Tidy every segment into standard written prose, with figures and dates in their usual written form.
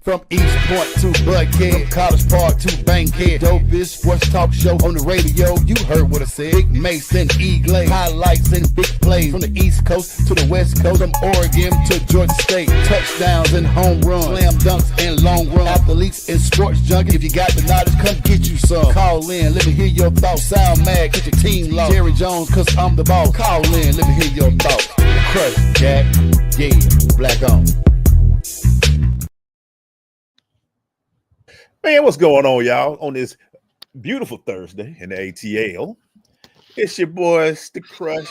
From East Point to Buckhead, College Park to Bankhead, dopest sports talk show on the radio. You heard what I said. Big Mason, E-Glade, highlights and big plays from the East Coast to the West Coast, from Oregon to Georgia State. Touchdowns and home runs, slam dunks and long run, athletes and sports junkies. If you got the knowledge, come get you some. Call in, let me hear your thoughts. Sound mad, get your team lost. Jerry Jones, cause I'm the boss. Call in, let me hear your thoughts. Crush, Jack, yeah, black on. Man, what's going on, y'all, on this beautiful Thursday in the ATL? It's your boys, the Crush.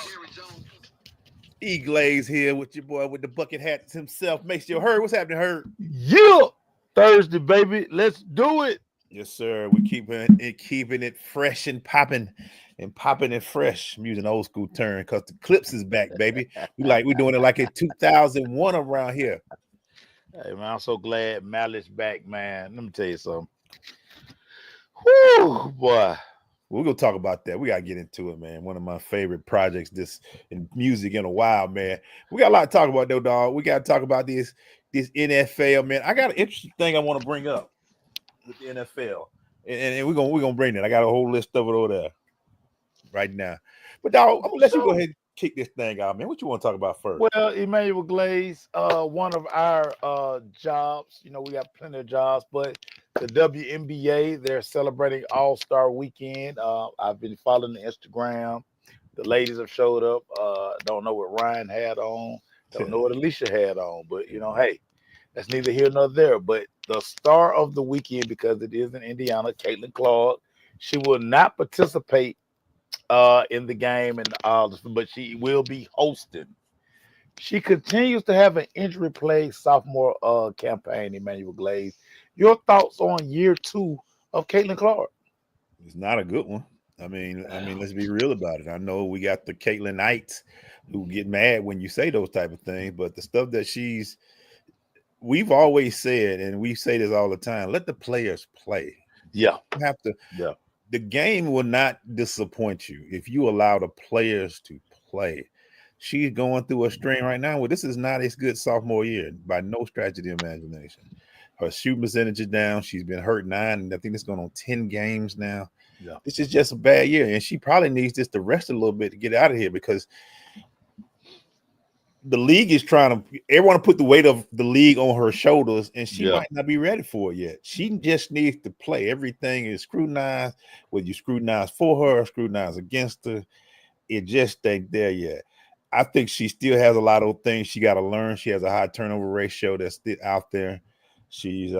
E-Glaze here with your boy with the bucket hats himself. Makes you heard. What's happening, Heard? Yeah, Thursday, baby. Let's do it. Yes, sir. We're keeping it fresh and popping and fresh. I'm using old school term because the Clips is back, baby. We're doing it like in 2001 around here. Hey, man, I'm so glad Malice back, man. Let me tell you something. Whoo, boy. We're going to talk about that. We got to get into it, man. One of my favorite projects in music in a while, man. We got a lot to talk about, though, dog. We got to talk about this NFL, man. I got an interesting thing I want to bring up with the NFL. And we're gonna bring it. I got a whole list of it over there right now. But, dog, I'm going to let you go ahead and kick this thing out, man. What you want to talk about first? Well, Emmanuel Glaze, one of our jobs, we got plenty of jobs, but the WNBA, they're celebrating All-Star Weekend. I've been following the Instagram. The ladies have showed up. Don't know what Ryan had on. Don't know what Alicia had on. But, hey, that's neither here nor there. But the star of the weekend, because it is in Indiana, Caitlin Clark, she will not participate in the game, but she will be hosting. She continues to have an injury-plagued sophomore campaign, Emmanuel Glaze. Your thoughts on year 2 of Caitlin Clark? It's not a good one. I mean, let's be real about it. I know we got the Caitlin Knights who get mad when you say those type of things, but the stuff that we've always said, and we say this all the time, let the players play. Yeah. You have to. Yeah. The game will not disappoint you if you allow the players to play. She's going through a strain right now. Well, this is not a good sophomore year by no stretch of the imagination. Her shooting percentage is down. She's been hurt 9, and I think it's going on 10 games now. Yeah. This is just a bad year, and she probably needs just to rest a little bit to get out of here because the league is everyone put the weight of the league on her shoulders, and she might not be ready for it yet. She just needs to play. Everything is scrutinized, whether you scrutinize for her or scrutinize against her. It just ain't there yet. I think she still has a lot of things she got to learn. She has a high turnover ratio that's still out there. She's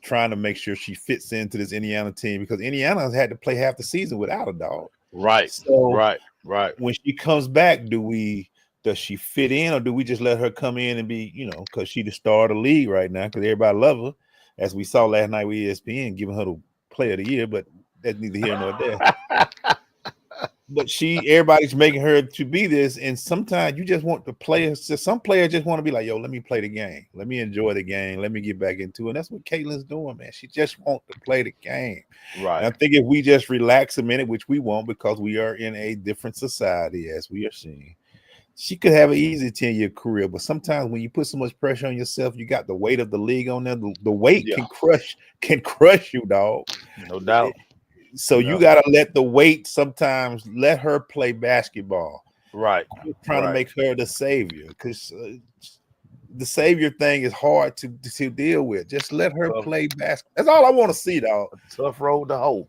trying to make sure she fits into this Indiana team because Indiana has had to play half the season without a dog. Right. So right. When she comes back, does she fit in, or do we just let her come in and be, because she's the star of the league right now because everybody love her, as we saw last night with ESPN giving her the player of the year, but that's neither here nor there. But everybody's making her to be this, and sometimes you just want the players. Some players just want to be like, "Yo, let me play the game. Let me enjoy the game. Let me get back into it." And that's what Caitlin's doing, man. She just wants to play the game. Right. And I think if we just relax a minute, which we won't, because we are in a different society, as we are seeing, she could have an easy 10-year career. But sometimes when you put so much pressure on yourself, you got the weight of the league on there. The weight can crush you, dog. No doubt. So you got to let the weight sometimes let her play basketball. Right. You're trying to make her the savior because the savior thing is hard to deal with. Just let her play basketball. That's all I want to see, dog. Tough road to hoe.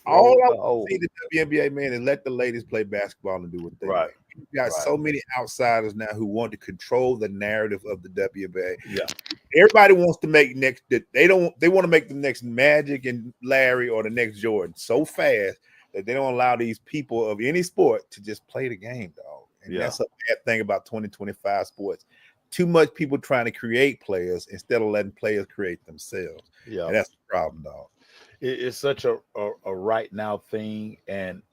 All I want to see the WNBA, man, is let the ladies play basketball and do what they do. We've got so many outsiders now who want to control the narrative of the WNBA. Yeah. Everybody wants to make they want to make the next Magic and Larry or the next Jordan so fast that they don't allow these people of any sport to just play the game, dog. And that's a bad thing about 2025 sports. Too much people trying to create players instead of letting players create themselves. Yeah. And that's the problem, dog. It's such a right now thing. And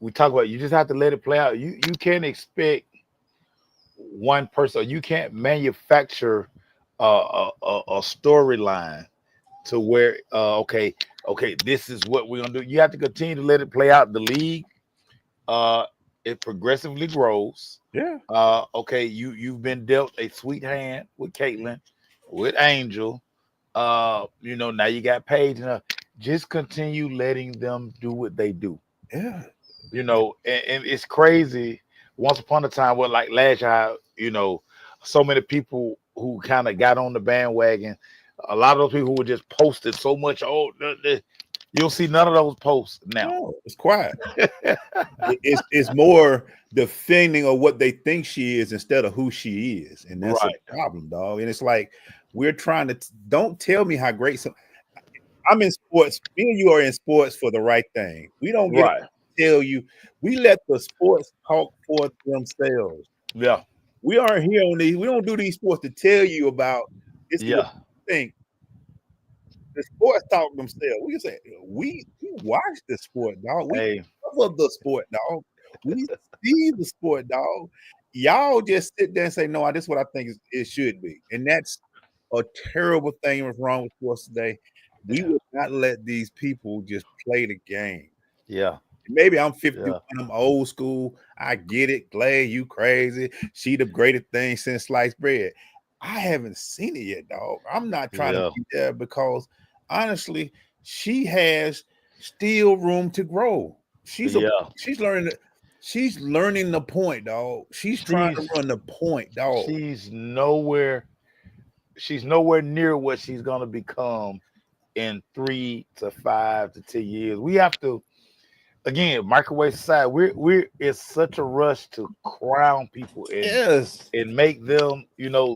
we talk about you just have to let it play out. You can't expect one person. You can't manufacture a storyline to where okay, this is what we're gonna do. You have to continue to let it play out. The league, it progressively grows. Yeah. Okay, you've been dealt a sweet hand with Caitlin, with Angel. Now you got Paige. Just continue letting them do what they do. Yeah. And it's crazy. Once upon a time, what like last year, so many people who kind of got on the bandwagon. A lot of those people who were just posted so much. You'll see none of those posts now. No, it's quiet. It's more defending of what they think she is instead of who she is, and that's Right. a problem, dog. And it's like we're trying to don't tell me how great some. I'm in sports. Me and you are in sports for the right thing. We don't get Right. to tell you. We let the sports talk for themselves. Yeah. We aren't here on these. We don't do these sports to tell you about this. Yeah. Thing. The sports talk themselves. We can say we watch the sport, dog. We Hey. love the sport, dog. We see the sport, dog. Y'all just sit there and say, "No, this is what I think it should be," and that's a terrible thing. What's wrong with sports today? We would not let these people just play the game. Yeah. Maybe I'm 50. Yeah. I'm old school. I get it. Glad you crazy. She the greatest thing since sliced bread. I haven't seen it yet, dog. I'm not trying to be there because honestly, she has still room to grow. She's learning. She's learning the point, dog. She's trying to run the point, dog. She's nowhere near what she's gonna become in 3 to 5 to 10 years. We have to, again, microwave society. It's such a rush to crown people and make them,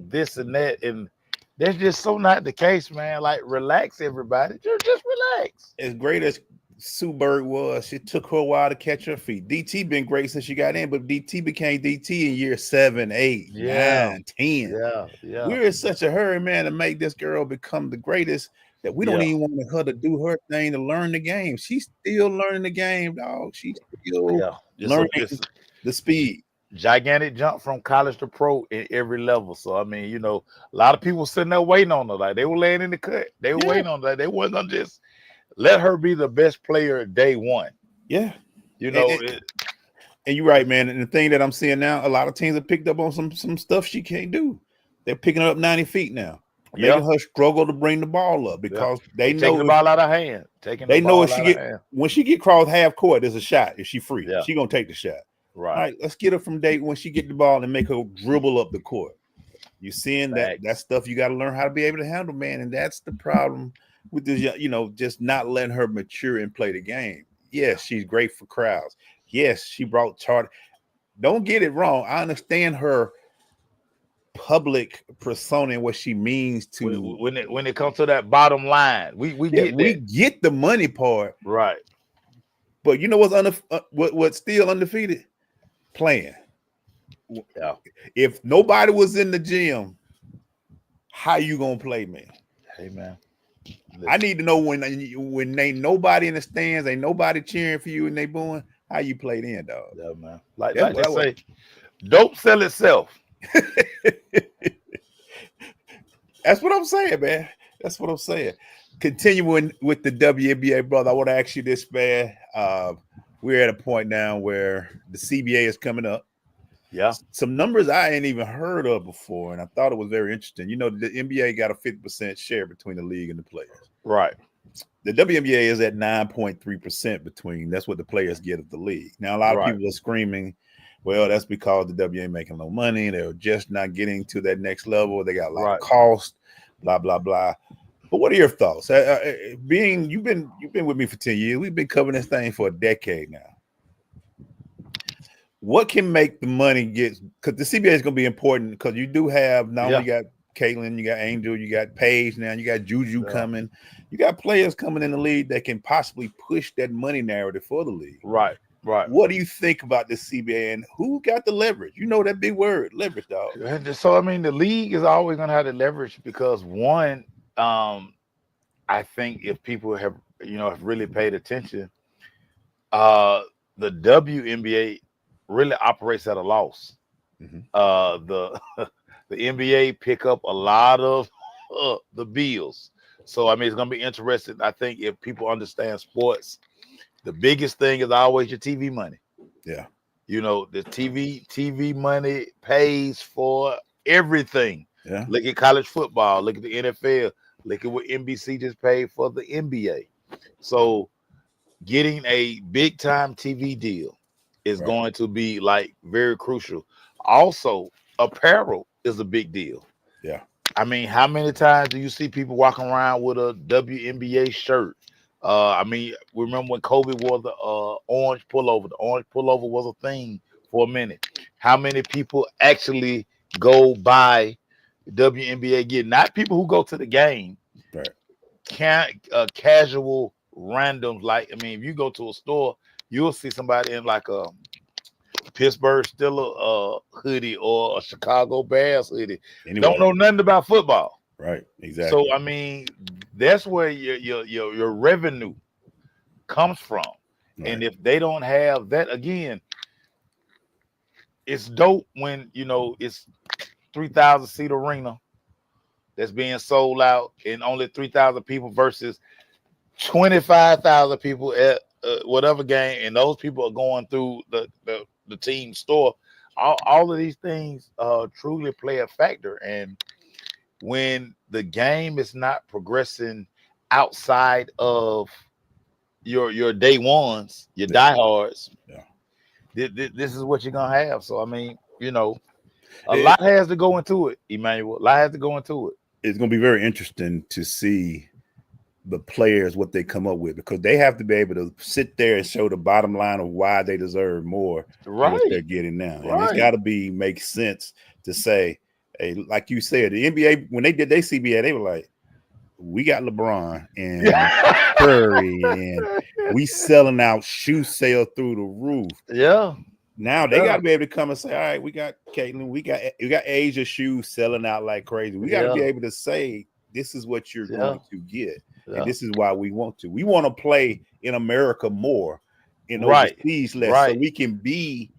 this and that, and that's just so not the case, man. Like, relax, everybody. Just relax. As great as Sue Bird was, it took her a while to catch her feet. DT been great since she got in, but DT became DT in year 7, 8, 9, 10. Yeah. We're in such a hurry, man, to make this girl become the greatest that we don't even want her to do her thing to learn the game. She's still learning the game, dog. She's still learning the speed. Gigantic jump from college to pro in every level. So I mean, a lot of people sitting there waiting on her. Like, they were laying in the cut. They were waiting on that. They wasn't gonna just let her be the best player day one. Yeah. And you're right, man. And the thing that I'm seeing now, a lot of teams have picked up on some stuff she can't do. They're picking her up 90 feet now. Making her struggle to bring the ball up because they know taking the ball out of hand. They know if when she get crossed half court, there's a shot. If she free, she gonna take the shot. Right. All right, let's get her from day when she get the ball and make her dribble up the court. You're seeing that stuff you got to learn how to be able to handle, man. And that's the problem with this, just not letting her mature and play the game. Yes, she's great for crowds. Yes, she brought chart. Don't get it wrong. I understand her public persona and what she means to when it comes to that bottom line. We get the money part. Right. But you know what's still undefeated? Playing. Yeah. If nobody was in the gym, how you gonna play, man? Hey, man. Listen. I need to know when ain't nobody in the stands, ain't nobody cheering for you, and they booing, how you play then, dog. Yeah, man. Like they say, dope sell itself. That's what I'm saying, man. That's what I'm saying. Continuing with the WNBA, brother, I want to ask you this, man. We're at a point now where the CBA is coming up. Yeah. Some numbers I ain't even heard of before, and I thought it was very interesting. The NBA got a 50% share between the league and the players. Right. The WNBA is at 9.3% between. That's what the players get of the league. Now, a lot of people are screaming, well, that's because the WNBA making no money. They're just not getting to that next level. They got a lot of cost, blah, blah, blah. But what are your thoughts? You've been with me for 10 years. We've been covering this thing for a decade now. What can make the money get? Because the CBA is going to be important because you do have not only got Caitlin, you got Angel, you got Paige now, you got Juju coming. You got players coming in the league that can possibly push that money narrative for the league. Right. What do you think about the CBA and who got the leverage? You know that big word, leverage, dog. So I mean, the league is always going to have the leverage because one, I think if people have really paid attention, the WNBA really operates at a loss. Mm-hmm. The NBA pick up a lot of the bills So I mean, it's gonna be interesting. I think if people understand sports, the biggest thing is always your TV money. Yeah. You know, the TV money pays for everything. Yeah. Look at college football. Look at the NFL. Look at what NBC just paid for the NBA. So getting a big time TV deal is Right. going to be like very crucial. Also, apparel is a big deal. Yeah. I mean, how many times do you see people walking around with a WNBA shirt? I mean, remember when Kobe wore the orange pullover? The orange pullover was a thing for a minute. How many people actually go buy WNBA gear? Not people who go to the game. Right. Casual randoms. Like, I mean, if you go to a store, you'll see somebody in like a Pittsburgh Steelers hoodie or a Chicago Bears hoodie. Anyway, Don't know nothing about football. right. Exactly. So I mean, that's where your revenue comes from. Right. And if they don't have that, again, it's dope when you know it's 3,000 seat arena that's being sold out and only 3,000 people versus 25,000 people at whatever game, and those people are going through the team store. All of these things truly play a factor. And when the game is not progressing outside of your day ones, your diehards, this is what you're gonna have. So I mean, you know, a lot has to go into it, Emmanuel. A lot has to go into it. It's gonna be very interesting to see the players what they come up with, because they have to be able to sit there and show the bottom line of why they deserve more than what they're getting now. And it's got to be make sense to say, hey, like you said, the NBA when they did their CBA, they were like, we got LeBron and Curry, and we selling out shoe sale through the roof. Yeah. Now they got to be able to come and say, all right, we got Caitlin, we got Asia shoes selling out like crazy. We got to be able to say, this is what you're going to get. And this is why we want to. We want to play in America more, in overseas less, so we can be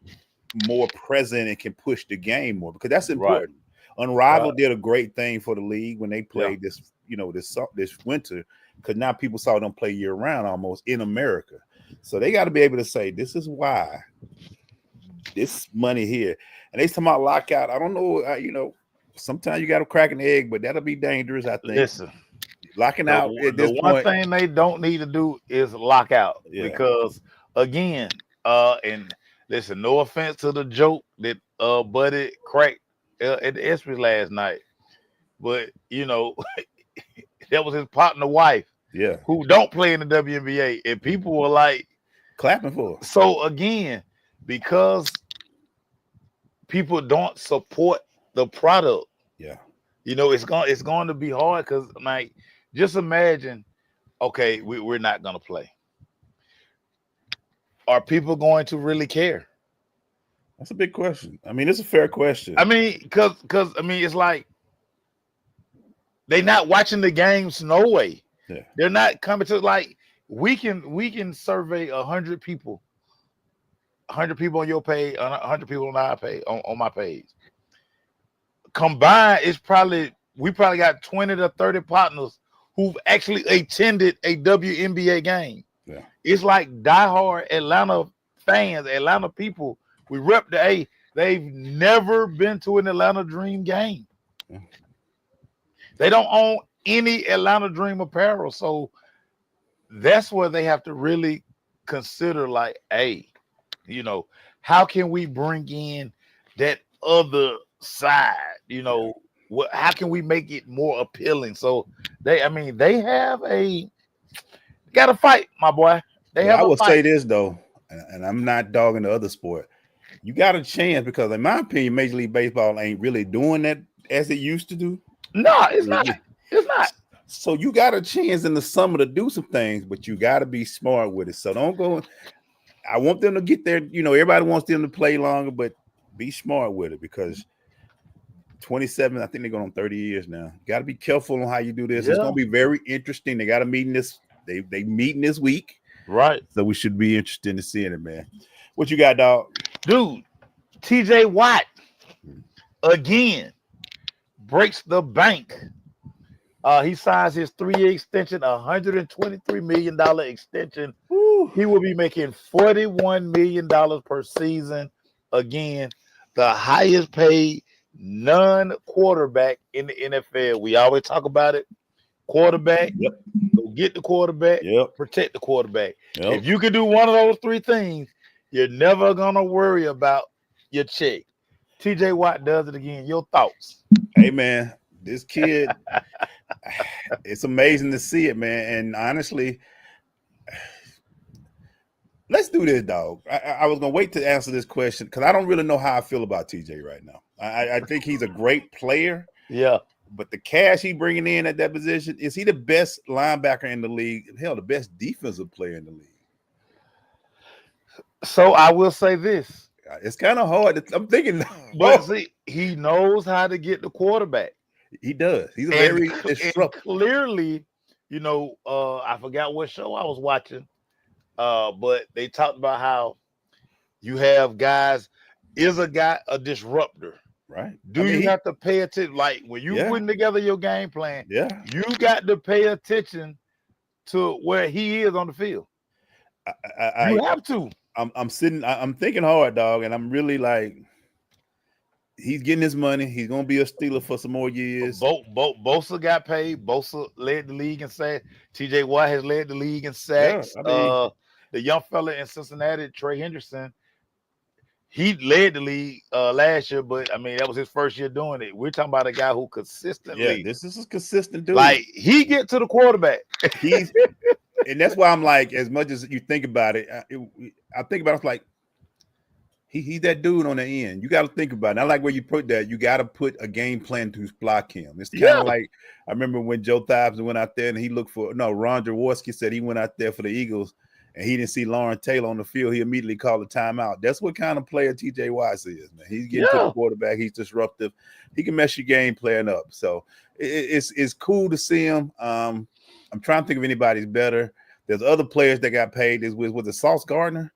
more present and can push the game more, because that's important. Unrivaled did a great thing for the league when they played this, you know, this winter, because now people saw them play year round almost in America. So they got to be able to say, this is why this money here. And they talking about lockout. I don't know, you know, sometimes you got to crack an egg, but that'll be dangerous, I think. Listen. Locking out at this the one point. thing they don't need to do is lock out, because again, and listen, no offense to the joke that Buddy cracked at the ESPYs last night, but you know, that was his partner wife, who don't play in the WNBA, and people were like clapping for her. So again, because people don't support the product, you know, it's going to be hard, because like, just imagine, okay, we're not going to play. Are people going to really care? That's a big question. I mean, it's a fair question. I mean, because I mean, it's like they're not watching the games. No way. Yeah. They're not coming to, like, we can survey 100 people. 100 people on your page, 100 people on our page, on my page. Combined, we probably got 20 to 30 partners who've actually attended a WNBA game. Yeah. It's like diehard Atlanta fans, Atlanta people. We rep the A. They've never been to an Atlanta Dream game. Yeah. They don't own any Atlanta Dream apparel. So that's where they have to really consider, like, hey, you know, how can we bring in that other side? You know, how can we make it more appealing? So they have got to fight, my boy. I will say this though, and I'm not dogging the other sport. You got a chance, because in my opinion, Major League Baseball ain't really doing that as it used to do. No, it's not. It's not. So you got a chance in the summer to do some things, but you got to be smart with it. So don't go. I want them to get there. You know, everybody wants them to play longer, but be smart with it, because 27, I think they're going on 30 years now. Got to be careful on how you do this. It's going to be very interesting. They got a meeting this. They meeting this week, right? So we should be interested in seeing it, man. What you got, dog? Dude, TJ Watt again breaks the bank He signs his 3-year extension, $123 million extension. Woo. He will be making $41 million per season. Again, the highest paid non-quarterback in the NFL. We always talk about it. Quarterback, Yep. go get the quarterback, Yep. protect the quarterback. Yep. If you can do one of those three things, you're never gonna worry about your check. TJ Watt does it again. Your thoughts? Hey man, this kid, it's amazing to see it, man. And honestly, let's do this, dog. I was gonna wait to answer this question because I don't really know how I feel about TJ right now. I think he's a great player. Yeah. But the cash he bringing in at that position, is he the best linebacker in the league? Hell, the best defensive player in the league. So I will say this. It's kind of hard. I'm thinking, But see, he knows how to get the quarterback. He does. He's a very disruptive. Clearly, I forgot what show I was watching, but they talked about how you have guys. Is a guy a disruptor? Right. Do you have to pay attention? Like when you putting together your game plan, you got to pay attention to where he is on the field. You have to. I'm thinking hard, dog, and I'm really like, he's getting his money. He's gonna be a Steeler for some more years. Bosa got paid. Bosa led the league in sacks. TJ Watt has led the league in sacks. The young fella in Cincinnati, Trey Henderson, he led the league last year, but I mean that was his first year doing it. We're talking about a guy who consistently, this is a consistent dude. Like he get to the quarterback. And that's why I'm like, as much as you think about it, I think about it like he's that dude on the end. You got to think about it. I like where you put that. You got to put a game plan to block him. It's kind of like I remember when Joe Theismann went out there and he looked for Ron Jaworski said he went out there for the Eagles. And he didn't see Lawrence Taylor on the field, he immediately called a timeout. That's what kind of player TJ Watt is, man. He's getting to the quarterback. He's disruptive. He can mess your game plan up. So it's cool to see him. I'm trying to think of anybody's better. There's other players that got paid. With the Sauce Gardner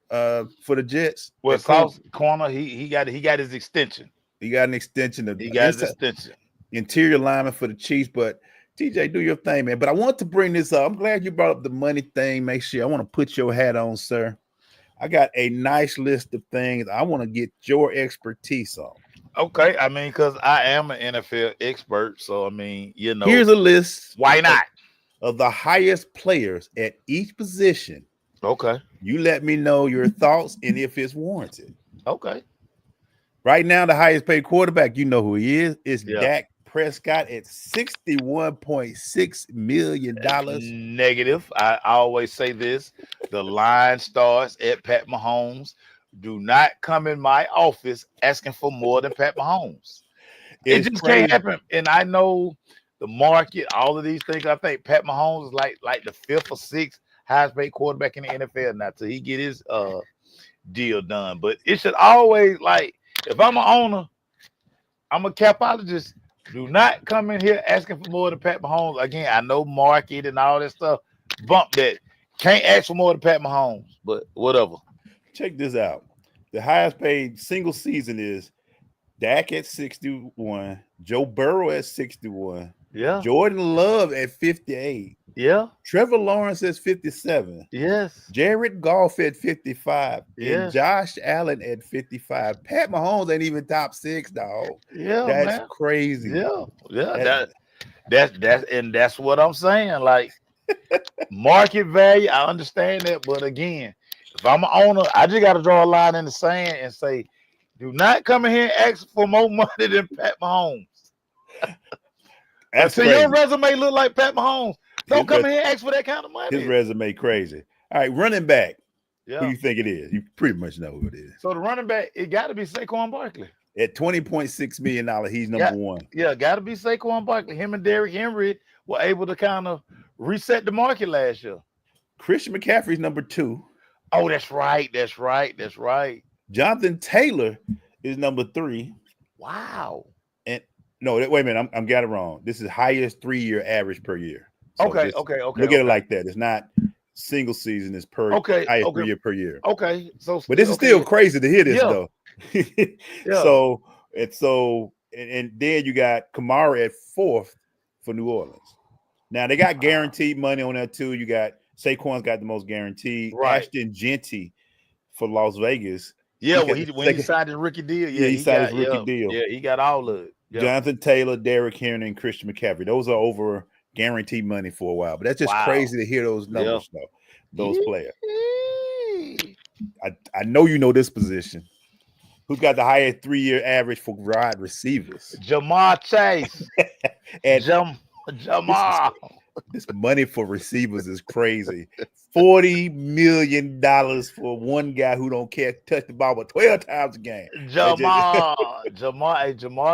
for the Jets. Well, Sauce corner, he got his extension. He got an extension. He got his extension. Interior lineman for the Chiefs, but TJ, do your thing, man. But I want to bring this up. I'm glad you brought up the money thing. Make sure I want to put your hat on, sir. I got a nice list of things I want to get your expertise on. Okay. I mean, because I am an NFL expert. So, I mean, Here's a list. Why not? Of the highest players at each position. Okay. You let me know your thoughts and if it's warranted. Okay. Right now, the highest paid quarterback, you know who he is. It's Dak Prescott at $61.6 million. Negative. I always say this. The line starts at Pat Mahomes. Do not come in my office asking for more than Pat Mahomes. It just can't happen. And I know the market, all of these things. I think Pat Mahomes is like the 5th or 6th highest paid quarterback in the NFL now till he get his deal done. But it should always, like, if I'm an owner, I'm a capologist. Do not come in here asking for more than Pat Mahomes. Again, I know market and all that stuff. Bump that. Can't ask for more than Pat Mahomes, but whatever. Check this out. The highest paid single season is Dak at 61, Joe Burrow at 61, Jordan Love at 58, Trevor Lawrence at 57, Jared Goff at 55, and Josh Allen at 55. Pat Mahomes ain't even top 6, dog. That's crazy. That's what I'm saying. Like market value, I understand that, but again, if I'm an owner, I just got to draw a line in the sand and say, do not come in here and ask for more money than Pat Mahomes. So your resume look like Pat Mahomes. Don't come in here and ask for that kind of money. His resume crazy. All right, running back. Who do you think it is? You pretty much know who it is. So the running back, it got to be Saquon Barkley. At $20.6 million, he's number one. Yeah, got to be Saquon Barkley. Him and Derrick Henry were able to kind of reset the market last year. Christian McCaffrey's number 2. Oh, that's right. Jonathan Taylor is number 3. Wow. And no, wait a minute. I'm got it wrong. This is highest 3-year average per year. So okay. Look at it like that. It's not single season. It's per highest 3 year per year. Okay. But this is still crazy to hear this though. And then you got Kamara at 4th, for New Orleans. Now they got guaranteed money on that too. You got Saquon's got the most guaranteed. Right. Ashton Genty for Las Vegas. Yeah, He got when he signed his rookie deal, he signed his rookie deal. Yeah, he got all of it. Yep. Jonathan Taylor, Derrick Henry, and Christian McCaffrey. Those are over guaranteed money for a while. But that's just crazy to hear those numbers, though. Those players. I know you know this position. Who's got the highest 3-year average for wide receivers? Jamar Chase. And Jamar. This money for receivers is crazy. $40 million for one guy who don't care touch the ball but 12 times a game. Jamar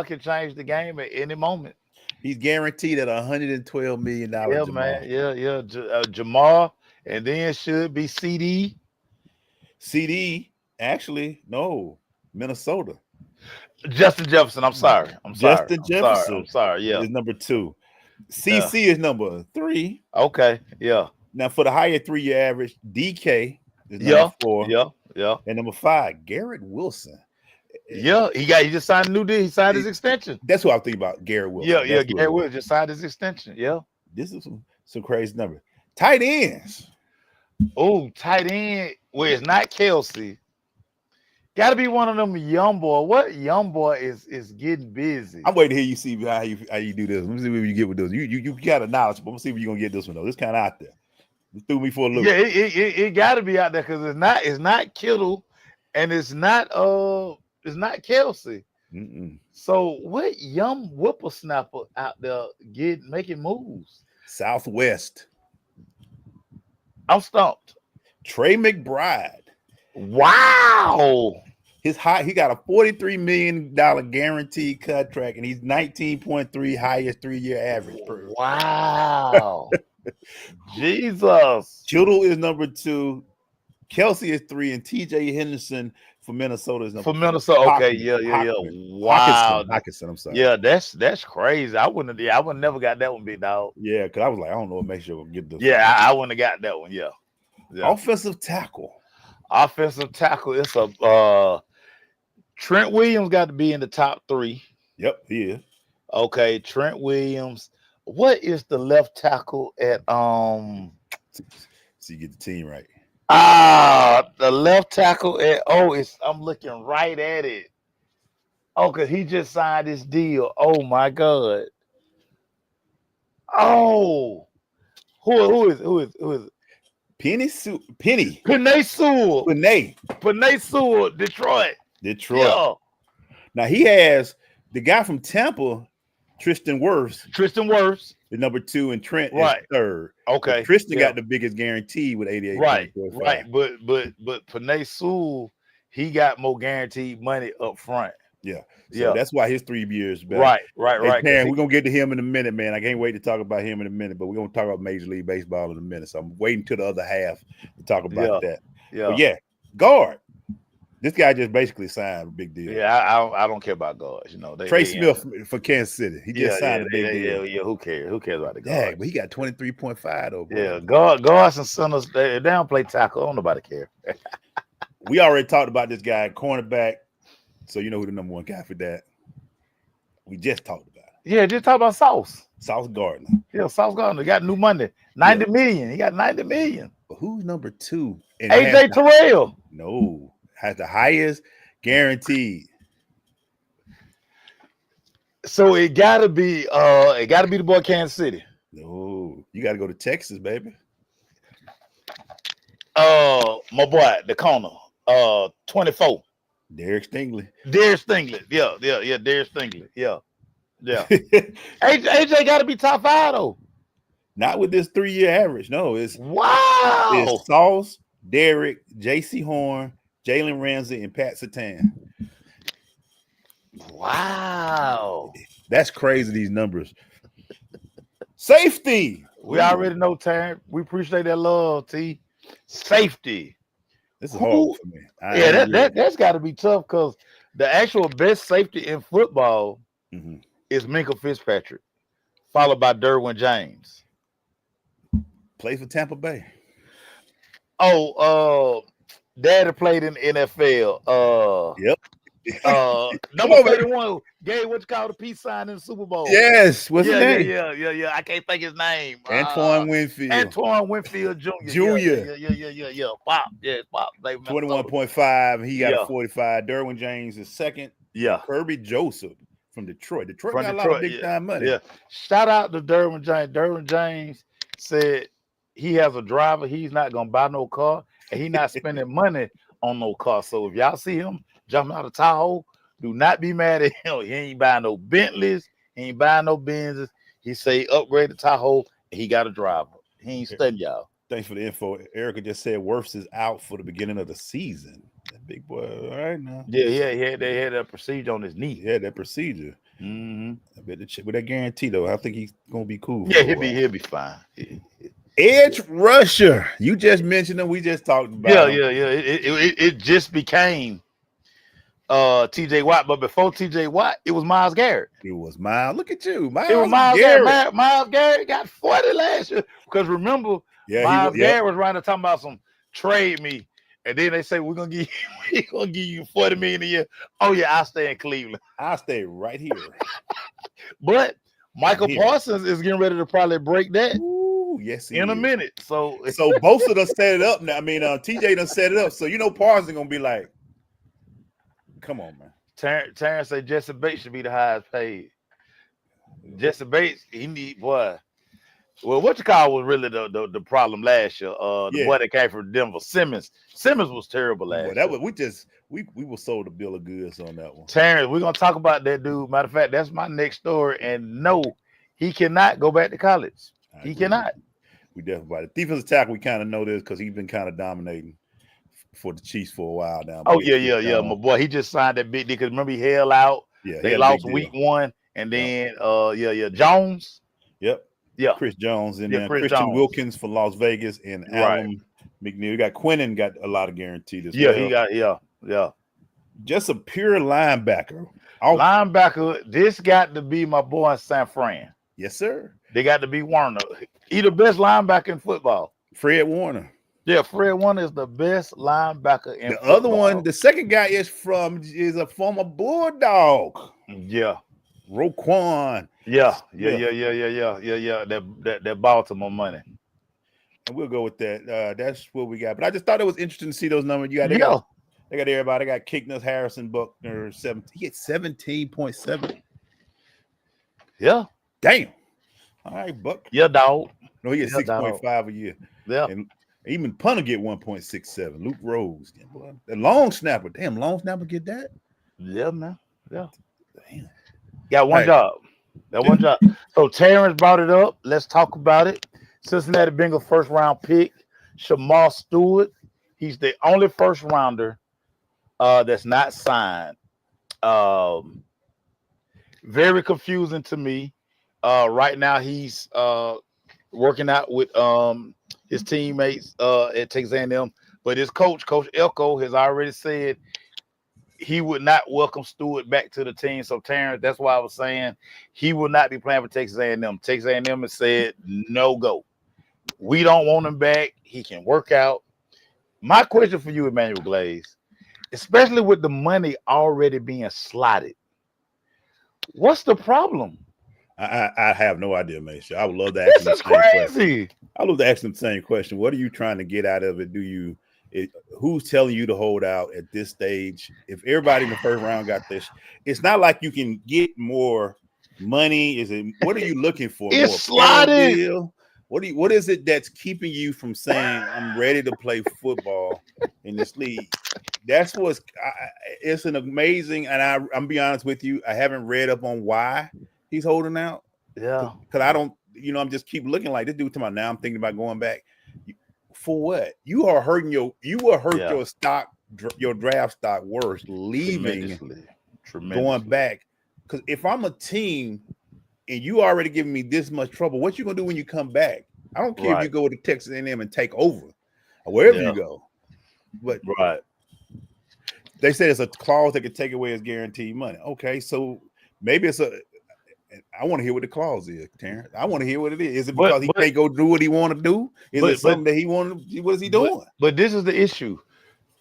can change the game at any moment. He's guaranteed at $112 million. Yeah, Jamar. man. Yeah. Jamar, and then should be CD. CD, actually, no, Minnesota. Justin Jefferson. I'm sorry. Justin Jefferson. I'm sorry. Yeah, is number 2. CC is number 3. Okay. Yeah. Now for the higher 3-year average, DK is number 4. Yeah. And number 5, Garrett Wilson. Yeah, he just signed a new deal. He signed his extension. That's what I think about Garrett Wilson. Yeah, Garrett Wilson just signed his extension. Yeah. This is some crazy numbers. Tight ends. Oh, tight end. Well, it's not Kelsey. Got to be one of them young boy. What young boy is getting busy? I'm waiting to hear you see how you do this. Let me see what you get with this. You got a knowledge, but let's see if you're gonna get this one though. This kind of out there. You threw me for a loop. Yeah, it got to be out there because it's not Kittle, and it's not Kelsey. Mm-mm. So what young whippersnapper out there making moves? Southwest. I'm stumped. Trey McBride. Wow. He got a $43 million guaranteed contract, and he's 19.3 highest 3-year average. Wow. Jesus. Kittle is number 2. Kelsey is 3, and TJ Henderson for Minnesota is number 4. Minnesota. Okay, yeah. Wow. Hockenson, I'm sorry. Yeah, that's crazy. I wouldn't never got that one, big dog. Yeah, because I was like, I don't know, make sure we'll get this. Yeah, I wouldn't have got that one. Yeah. Offensive tackle. It's a Trent Williams got to be in the top 3. Yep, he is. Okay, Trent Williams. What is the left tackle at So you get the team right. The left tackle at I'm looking right at it. Oh, because he just signed his deal. Oh my God. Oh, who is it? Penei Sewell, Detroit. Yeah. Now he has the guy from Tampa, Tristan Wirfs, the number 2, and Trent is 3rd. Okay. But Tristan got the biggest guarantee with 88. Right. But Penei Sewell, he got more guaranteed money up front. Yeah. So that's why his 3 years better. Right. Hey, Karen, we're gonna get to him in a minute, man. I can't wait to talk about him in a minute, but we're gonna talk about Major League Baseball in a minute. So I'm waiting till the other half to talk about that. Yeah. But guard. This guy just basically signed a big deal. Yeah, I don't care about guards. Trey Smith for Kansas City. He just signed a big deal. Yeah. Who cares? Who cares about the guards? Yeah, but he got 23.5 though. Bro. Yeah, guards and centers, they don't play tackle. Don't nobody care. We already talked about this guy, cornerback. So you know who the number 1 guy for that. We just talked about it. Yeah, just talk about Sauce Gardner. Yeah, Sauce Gardner got new money. 90 million. He got 90 million. But who's number 2? AJ Terrell. No, has the highest guaranteed. So it gotta be the boy Kansas City. No, you gotta go to Texas, baby. My boy, the corner, 24. Derek Stingley. Yeah, Derek Stingley. Yeah. AJ got to be top 5 though. Not with this 3-year average. No, it's Sauce, Derek, J.C. Horn, Jalen Ramsey, and Pat Surtain. Wow, that's crazy. These numbers. Safety. We already know, Terrence. We appreciate that love, T. Safety. This is hard for me. That's got to be tough because the actual best safety in football is Minkah Fitzpatrick, followed by Derwin James. Plays for Tampa Bay. Daddy played in the NFL. Yep. Number over. 31 gave what you call the peace sign in the Super Bowl. Yes, what's his name? Yeah. I can't think his name. Antoine Winfield. Antoine Winfield Jr. Junior. Yeah. Pop. Yeah, Pop. 21.5. He got Yeah. a 45. Derwin James is second. Yeah. Kirby Joseph from Detroit. Detroit From got a lot of Detroit, big time money. Yeah. Shout out to Derwin James. Derwin James said he has a driver. He's not gonna buy no car, and he's not spending money on no car. So if y'all see him jumping out of Tahoe, do not be mad at him. He ain't buying no Bentleys. He ain't buying no Benzes. He say upgrade to Tahoe, and he got a driver. He ain't studying y'all. Thanks for the info. Erica just said Wirfs is out for the beginning of the season. That big boy, all right now. Yeah, they had a procedure on his knee. Yeah, that procedure. Mm-hmm. I bet with that guarantee though, I think he's gonna be cool. Yeah, he'll be fine. Edge rusher. You just mentioned him. We just talked about. Yeah. It just became TJ Watt, but before TJ Watt, it was Myles Garrett. It was Miles. Look at you, Miles. It was Myles Garrett. Myles Garrett got 40 last year. Because remember, Myles Garrett was right there talking about some trade me. And then they say we're gonna give you $40 million a year. Oh yeah, I'll stay in Cleveland. I'll stay right here. But Michael Parsons is getting ready to probably break that. Ooh, yes, in a minute. So both of us set it up now. I mean, TJ done set it up. So Parsons gonna be like, come on, man. Terrence said Jesse Bates should be the highest paid. Jesse Bates, he need boy. Well, what you call was really the problem last year. The boy that came from Denver, Simmons. Simmons was terrible last year. That was we were sold a bill of goods on that one. Terrence, we're gonna talk about that dude. Matter of fact, that's my next story. And no, he cannot go back to college. He cannot. We definitely about it. Defensive tackle, we kind of know this because he's been kind of dominating for the Chiefs for a while now. Oh yeah. My boy, he just signed that big deal because remember he held out. Yeah, they lost week 1, and then Jones. Yep. Yeah, Chris Jones and then Christian Wilkins for Las Vegas and Alan McNeil. You got Quinnen got a lot of guaranteed as well. He got Just a pure linebacker. Linebacker. This got to be my boy in San Fran. Yes, sir. They got to be Warner. He the best linebacker in football. Fred Warner. Yeah, Fred Warner is the best linebacker in football. Other one, the second guy is a former Bulldog. Yeah. Roquan. Yeah. That Baltimore money. And we'll go with that. That's what we got. But I just thought it was interesting to see those numbers. They got everybody. They got Kickness, Harrison, Buckner, 17. He had 17.7. Yeah. Damn. All right, Buck. Yeah, dog. No, he had 6.5 a year. Yeah. And even punter get 1.67. Luke Rose. The long snapper. Damn, long snapper get that? Yeah, man. Yeah. Damn. Got one job. That one job. So Terrence brought it up. Let's talk about it. Cincinnati Bengals first round pick, Shamar Stewart. He's the only first rounder that's not signed. Very confusing to me. Right now he's working out with his teammates at Texas A&M, but his coach, Coach Elko, has already said he would not welcome Stewart back to the team. So Terrence, that's why I was saying he will not be playing for Texas A&M. Texas A&M has said no go. We don't want him back. He can work out. My question for you, Emmanuel Glaze, especially with the money already being slotted, what's the problem? I have no idea, Mason. I would love to ask him the same question. I love to ask him the same question. What are you trying to get out of it? Who's telling you to hold out at this stage? If everybody in the first round got this, it's not like you can get more money. What are you looking for? It's slotted. What is it that's keeping you from saying I'm ready to play football in this league? That's it's an amazing, and I'm be honest with you, I haven't read up on why he's holding out. Yeah. Because I don't, I'm just keep looking like this dude to my now. I'm thinking about going back. For what? You are hurting your stock, your draft stock worse, leaving, going back. Because if I'm a team and you already giving me this much trouble, what you gonna do when you come back? I don't care if you go to Texas A&M and take over or wherever you go. But they said it's a clause that could take away his guaranteed money. Okay, so maybe I want to hear what the clause is, Terrence. I want to hear what it is. Is it because he can't go do what he want to do? Is it something that he want to? What is he doing? But this is the issue.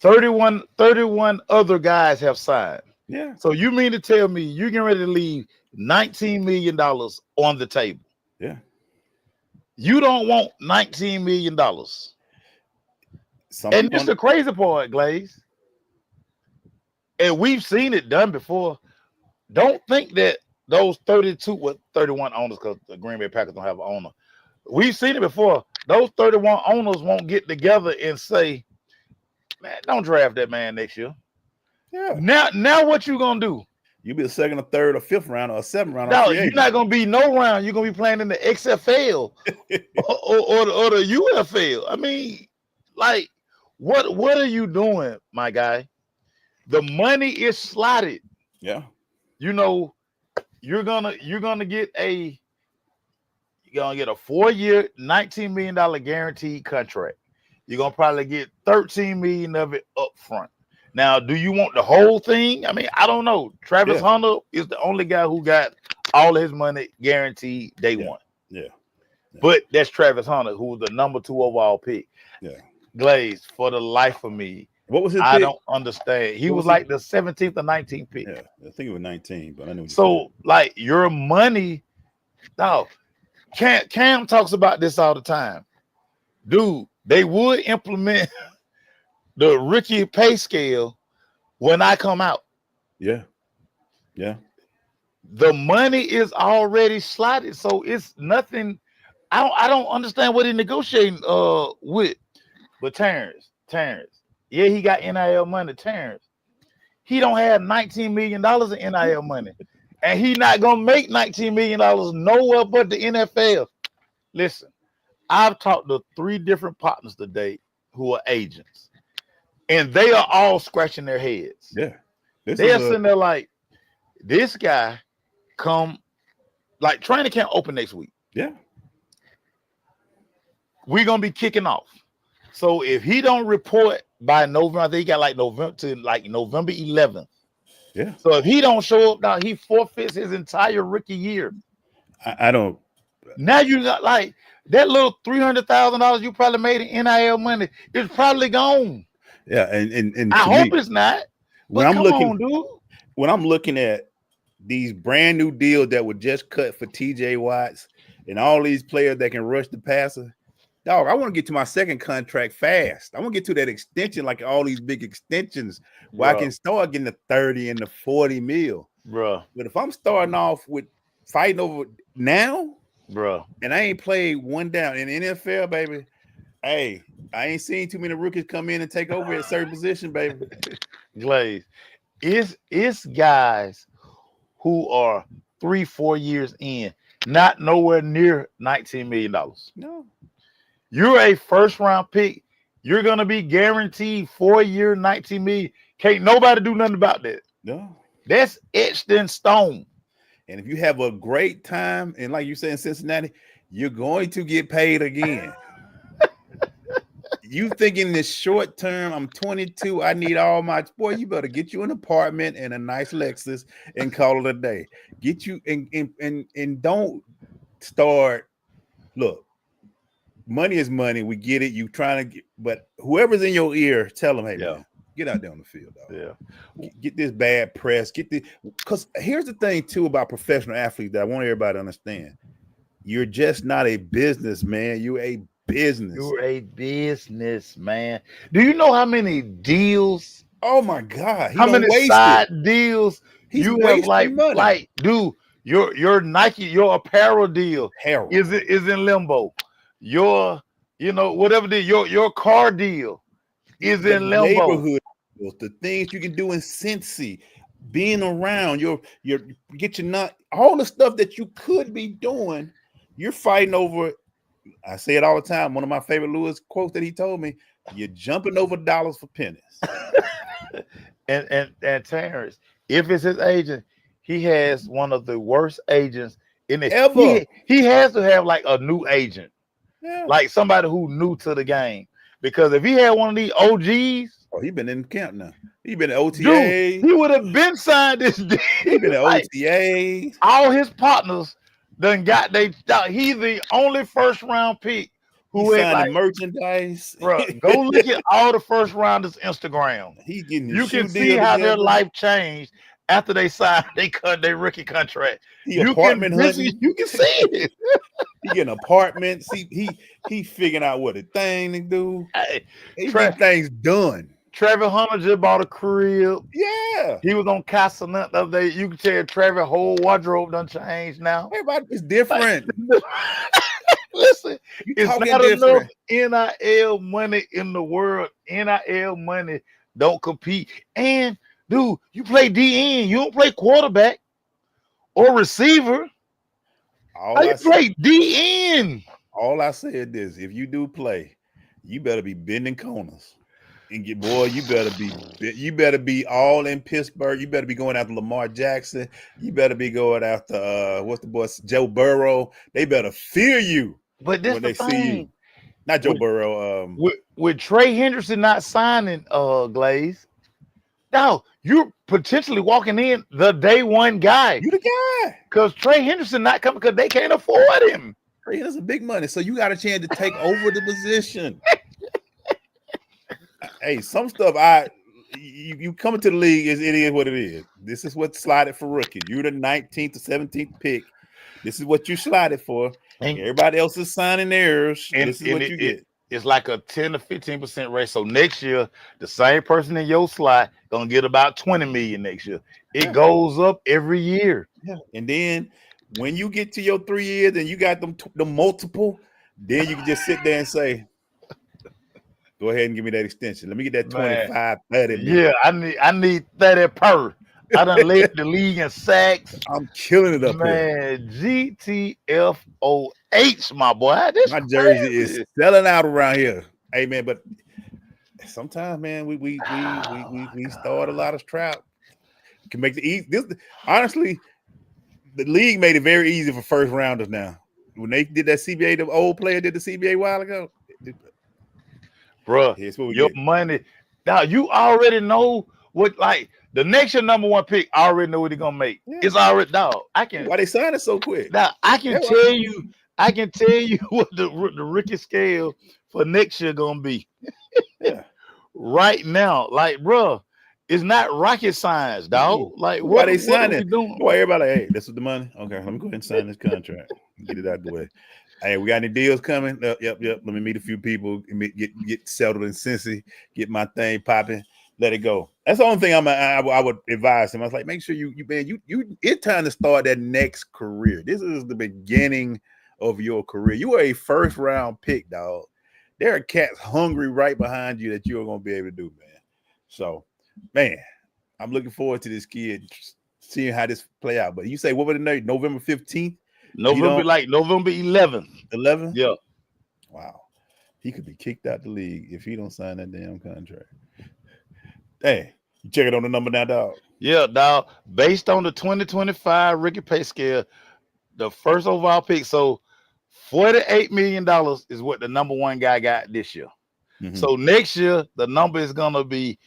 31 other guys have signed. Yeah. So you mean to tell me you're getting ready to leave $19 million on the table? Yeah. You don't want $19 million. Some And people it's the crazy part, Glaze. And we've seen it done before. Don't think that those 31 owners, because the Green Bay Packers don't have an owner. We've seen it before. Those 31 owners won't get together and say, man, don't draft that man next year. Yeah. Now what you gonna do? You be a second or third or fifth round or a seventh round. No, you're not gonna be no round. You're gonna be playing in the XFL or the UFL. I mean, like, what are you doing, my guy? The money is slotted. Yeah. You know, you're gonna get a 4-year, $19 million guaranteed contract. You're gonna probably get $13 million of it up front. Now, do you want the whole thing? I mean, I don't know. Travis Hunter is the only guy who got all his money guaranteed day one. Yeah. But that's Travis Hunter, who was the number 2 overall pick. Yeah. Glaze, for the life of me, what was his I pick? don't understand. He What was was like the 17th or 19th pick. Yeah, I think it was 19, but I knew. So, like, your money, dog. Cam talks about this all the time. Dude, they would implement the rookie pay scale when I come out. Yeah. Yeah. The money is already slotted, so it's nothing. I don't understand what he's negotiating with. But Terrence, yeah, he got NIL money. Terrence, he don't have $19 million in NIL money, and he not gonna make $19 million nowhere but the NFL. Listen, I've talked to 3 different partners today who are agents, and they are all scratching their heads. Yeah. They are sitting there like, this guy come, like, training camp open next week. Yeah. We're gonna be kicking off. So if he don't report by November, I think he got like November 11th. Yeah. So if he don't show up now, he forfeits his entire rookie year. I don't. Now you got like that little $300,000 you probably made in NIL money is probably gone. Yeah, and I hope it's not. When But I'm come on, dude. when I'm looking at these brand new deals that were just cut for TJ Watts and all these players that can rush the passer, dog, I want to get to my second contract fast. I want to get to that extension, like all these big extensions, where I can start getting the 30 and the 40 mil. Bro. But if I'm starting off with fighting over now, Bro, and I ain't played one down in the NFL, baby, hey, I ain't seen too many rookies come in and take over at certain position, baby. Glaze, it's guys who are 3-4 years in, not nowhere near $19 million. No. You're a first round pick. You're gonna be guaranteed 4-year, $19 million. Can't nobody do nothing about that. No. That's etched in stone. And if you have a great time, and like you said in Cincinnati, you're going to get paid again. You thinking this short term, I'm 22, I need all my boy, you better get you an apartment and a nice Lexus and call it a day. Get you and don't start. Look, money is money. We get it. You trying to get, but whoever's in your ear, tell them, hey, man, get out there on the field, dog. Yeah. Get this bad press. Get this, because here's the thing too about professional athletes that I want everybody to understand. You're just not a business, man. You're a business. You're a business, man. Do you know how many deals? Oh my God! How many side deals you have? Like, dude, your Nike, your apparel deal is in limbo. Your, whatever deal, your car deal is in limbo. Neighborhood, the things you can do in Cincy, being around your get your nut, all the stuff that you could be doing, you're fighting over. I say it all the time. One of my favorite Lewis quotes that he told me: "You're jumping over dollars for pennies." and Terrence, if it's his agent, he has one of the worst agents in the ever. He has to have like a new agent, like somebody who new to the game. Because if he had one of these OGs, he been in camp now. He been at OTA. Dude, he would have been signed this deal. He been at OTA. All his partners done got he's the only first round pick who had like merchandise. Bro, go look at all the first rounders Instagram. He's getting you can see how their life changed after they signed their rookie contract. He apartment hunting. You can see it. He getting apartments. He figuring out what a thing to do. Hey, He get things done. Trevor Hunter just bought a crib. Yeah. He was on Casa Nut the other day. You can tell Trevor whole wardrobe done changed now. Everybody is different. Listen, You it's talking not enough different. NIL money in the world. NIL money don't compete. And dude, you play DN, you don't play quarterback or receiver. All You play DN. All I said is, if you do play, you better be bending corners. And you better be all in Pittsburgh. You better be going after Lamar Jackson. You better be going after what's the boy, Joe Burrow. They better fear you But this when the they thing. see you. Not Joe Burrow. With Trey Hendrickson not signing Glaze, now you're potentially walking in the day one guy. You the guy. Because Trey Hendrickson not coming because they can't afford him. Trey has a big money, so you got a chance to take over the position. Hey, some stuff you come into the league it is what it is. This is what slotted for rookie. You're the 19th or 17th pick. This is what you slotted for. And Everybody else is signing theirs. This is what you get. It's like a 10 to 15% raise. So next year, the same person in your slot gonna get about 20 million next year. It goes up every year. Yeah. And then when you get to your 3 years and you got the multiple, then you can just sit there and say, go ahead and give me that extension. Let me get that 25, 30. Yeah, I need 30 per. I done led the league in sacks. I'm killing it up here. Man, GTFOH, my boy. This My jersey is selling out around here. Hey man, but sometimes, man, we start a lot of trap. Can make the easy. Honestly, the league made it very easy for first rounders now. When they did that CBA, the old player did the CBA a while ago. Bruh, your money. Now you already know what, like, the next year number one pick, I already know what he's gonna make. Yeah. It's already why they signed it so quick. Now I can tell you what the rookie scale for next year gonna be. Yeah. Right now, like, bruh, it's not rocket science, dog. Like, why they sign it? Doing? Why everybody like, hey, this is the money? Okay, let me go ahead and sign this contract. Get it out the way. Hey, we got any deals coming? Yep. Let me meet a few people, get settled in Cincy, get my thing popping, let it go. That's the only thing I would advise him. I was like, make sure you it's time to start that next career. This is the beginning of your career. You are a first round pick, dog. There are cats hungry right behind you that you're gonna be able to do, man. So, man, I'm looking forward to this kid seeing how this play out. But you say what was the date? November 15th? November 11th. 11th? Yeah. Wow. He could be kicked out the league if he don't sign that damn contract. Hey, you check it on the number now, dog. Yeah, dog. Based on the 2025 rookie pay scale, the first overall pick. So $48 million is what the number one guy got this year. Mm-hmm. So next year, the number is gonna be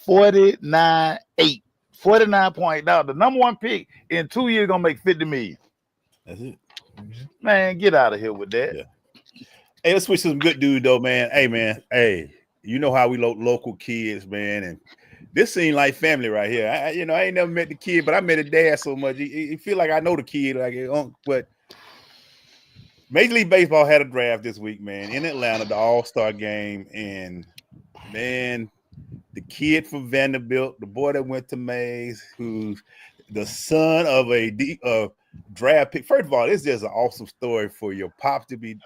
49.8. 49.8. The number one pick in 2 years gonna make 50 million. That's it. Man, get out of here with that. Yeah. Hey, let's switch to some good dude though, man. Hey, man. Hey, you know how we local kids, man, and this seemed like family right here. I ain't never met the kid, but I met his dad so much. He feel like I know the kid, but Major League Baseball had a draft this week, man, in Atlanta, the All-Star game, and man, the kid from Vanderbilt, the boy that went to Mays, who's the son of a draft pick. First of all, it's just an awesome story for your pops to be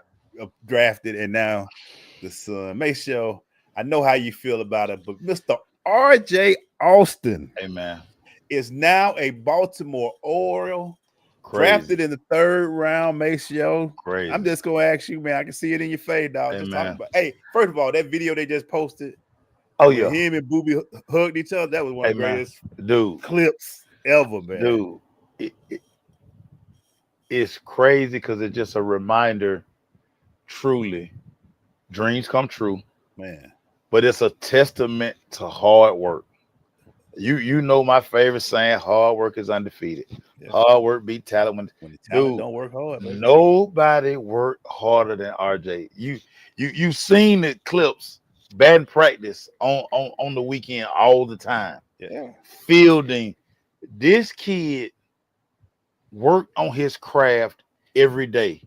drafted, and now the son. Make sure I know how you feel about it, but Mr. R.J. Austin, hey man, is now a Baltimore Oriole, drafted in the 3rd round. Maceo, crazy. I'm just gonna ask you, man. I can see it in your face, dog. Hey, hey, first of all, that video they just posted. Oh yeah, him and Boobie hugged each other. That was one of the greatest clips ever, man. Dude, it's crazy because it's just a reminder. Truly, dreams come true, man. But it's a testament to hard work. You know my favorite saying: hard work is undefeated. Yeah. Hard work beat talent. When the talent don't work hard, man. Nobody worked harder than RJ. You've seen the clips, batting practice on the weekend all the time. Yeah, fielding, This kid worked on his craft every day.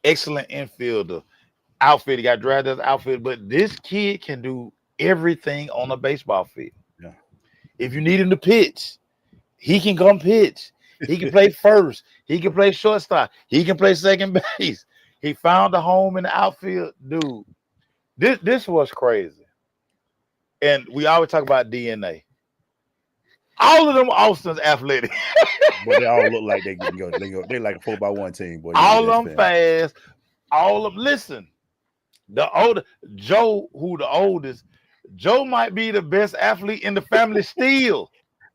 Excellent infielder, outfield. He got drafted as outfield, but this kid can do everything on a baseball field. Yeah. If you need him to pitch, he can come pitch. He can play first. He can play shortstop. He can play second base. He found a home in the outfield, dude. This was crazy. And we always talk about DNA. All of them Austin's athletic. But they all look like they can go. They're like a 4x1 team. Boy, All of them fast. All of them. Listen, the older Joe, who the oldest, Joe might be the best athlete in the family still.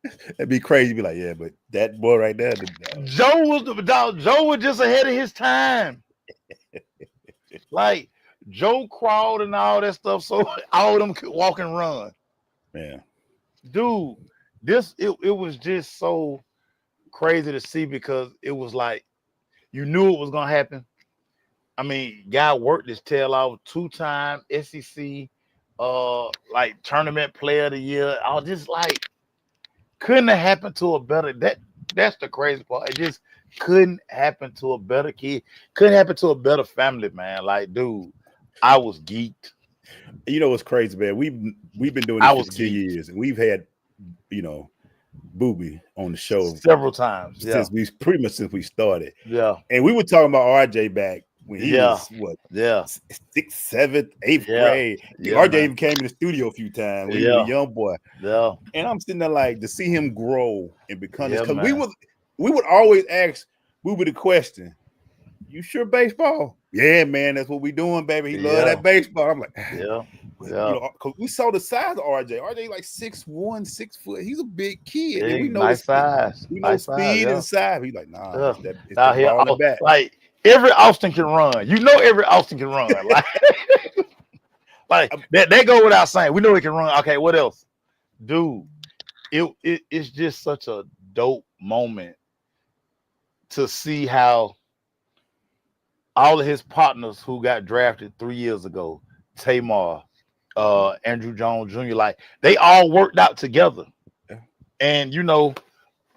It'd be crazy. Be like, yeah, but that boy right there. Joe was just ahead of his time. Like Joe crawled and all that stuff, so all of them could walk and run. Man, Dude, it was just so crazy to see because it was like you knew it was gonna happen. I mean, guy worked his tail off, 2-time SEC like tournament player of the year. I was just like, couldn't have happened to a better that's the crazy part. It just couldn't happen to a better kid, couldn't happen to a better family, man. Like, dude, I was geeked. you know what's crazy, man? We've been doing this for 10 years, and we've had, you know, Booby on the show several times since we started. Yeah. And we were talking about RJ back when he was what? Yeah. 6th, 7th, 8th grade. Yeah, RJ man. even came in the studio a few times when he was a young boy. Yeah. And I'm sitting there like to see him grow and become this, because man. we would always ask Booby the question, "You sure baseball?" Yeah, man, that's what we doing, baby. He love that baseball. I'm like, yeah. You know, cause we saw the size of RJ. RJ like 6'1", 6 foot. He's a big kid. Big, and we know nice size. We know nice speed size, and size. He's like, nah, it's out that here, ball in the back. like every Austin can run. You know, every Austin can run. Like that go without saying. We know he can run. Okay, what else, dude? It's just such a dope moment to see how all of his partners who got drafted 3 years ago, Tamar, Andrew Jones Jr., like they all worked out together. Yeah. And you know,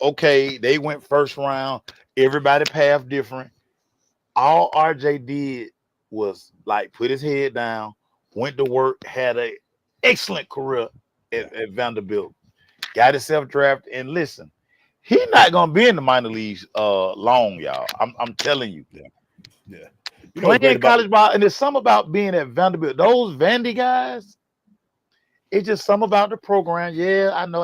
okay, they went first round, everybody path different. All RJ did was like put his head down, went to work, had an excellent career at Vanderbilt, got himself drafted, and listen, he's not gonna be in the minor leagues long, y'all. I'm telling you. Yeah. You playing college ball, and there's something about being at Vanderbilt. Those Vandy guys, it's just something about the program. Yeah, I know.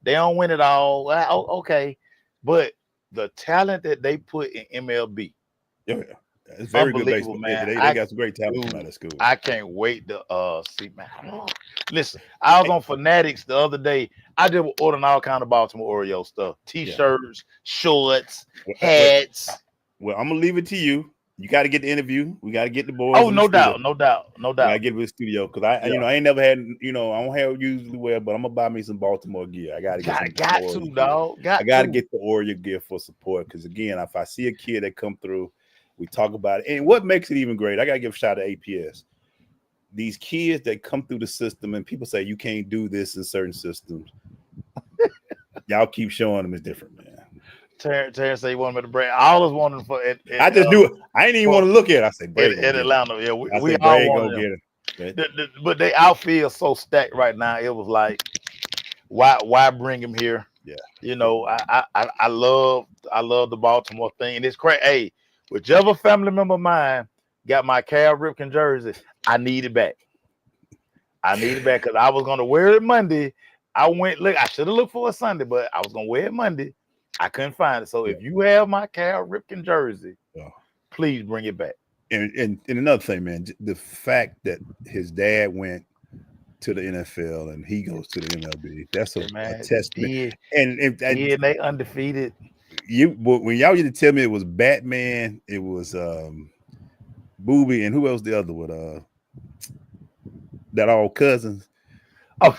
They don't win it all. Okay, but the talent that they put in MLB, it's very good baseball, man. They got some great talent from out of school. I can't wait to see, man. Listen, I was on Fanatics the other day. I just ordering all kind of Baltimore Orioles stuff: t-shirts, shorts, hats. Well, I'm gonna leave it to you. You got to get the interview. We got to get the boys. Oh, no doubt. I gotta get to the studio because I ain't never had. You know, I don't have usually wear, but I'm gonna buy me some Baltimore gear. I gotta get. Got to, dog. I gotta get the Oriole gear for support because again, if I see a kid that come through, we talk about it. And what makes it even great, I gotta give a shout out to APS. These kids that come through the system and people say you can't do this in certain systems. Y'all keep showing them it's different, man. Terrence said he wanted me to brag. I always wanted for it. I just knew it. I didn't even want to look at it. I said, in Atlanta. Yeah, we all want to get it. But they outfield so stacked right now. It was like, why bring him here? Yeah, you know, I love the Baltimore thing, and it's crazy. Hey, whichever family member of mine got my Cal Ripken jersey, I need it back. I need it back because I was gonna wear it Monday. I should have looked for a Sunday, but I was gonna wear it Monday. I couldn't find it. So if you have my Cal Ripken jersey, please bring it back. And another thing, man, the fact that his dad went to the NFL and he goes to the MLB, that's a testament. And they undefeated. When y'all used to tell me it was Batman, it was Booby, and who else the other one? That all cousins. Oh,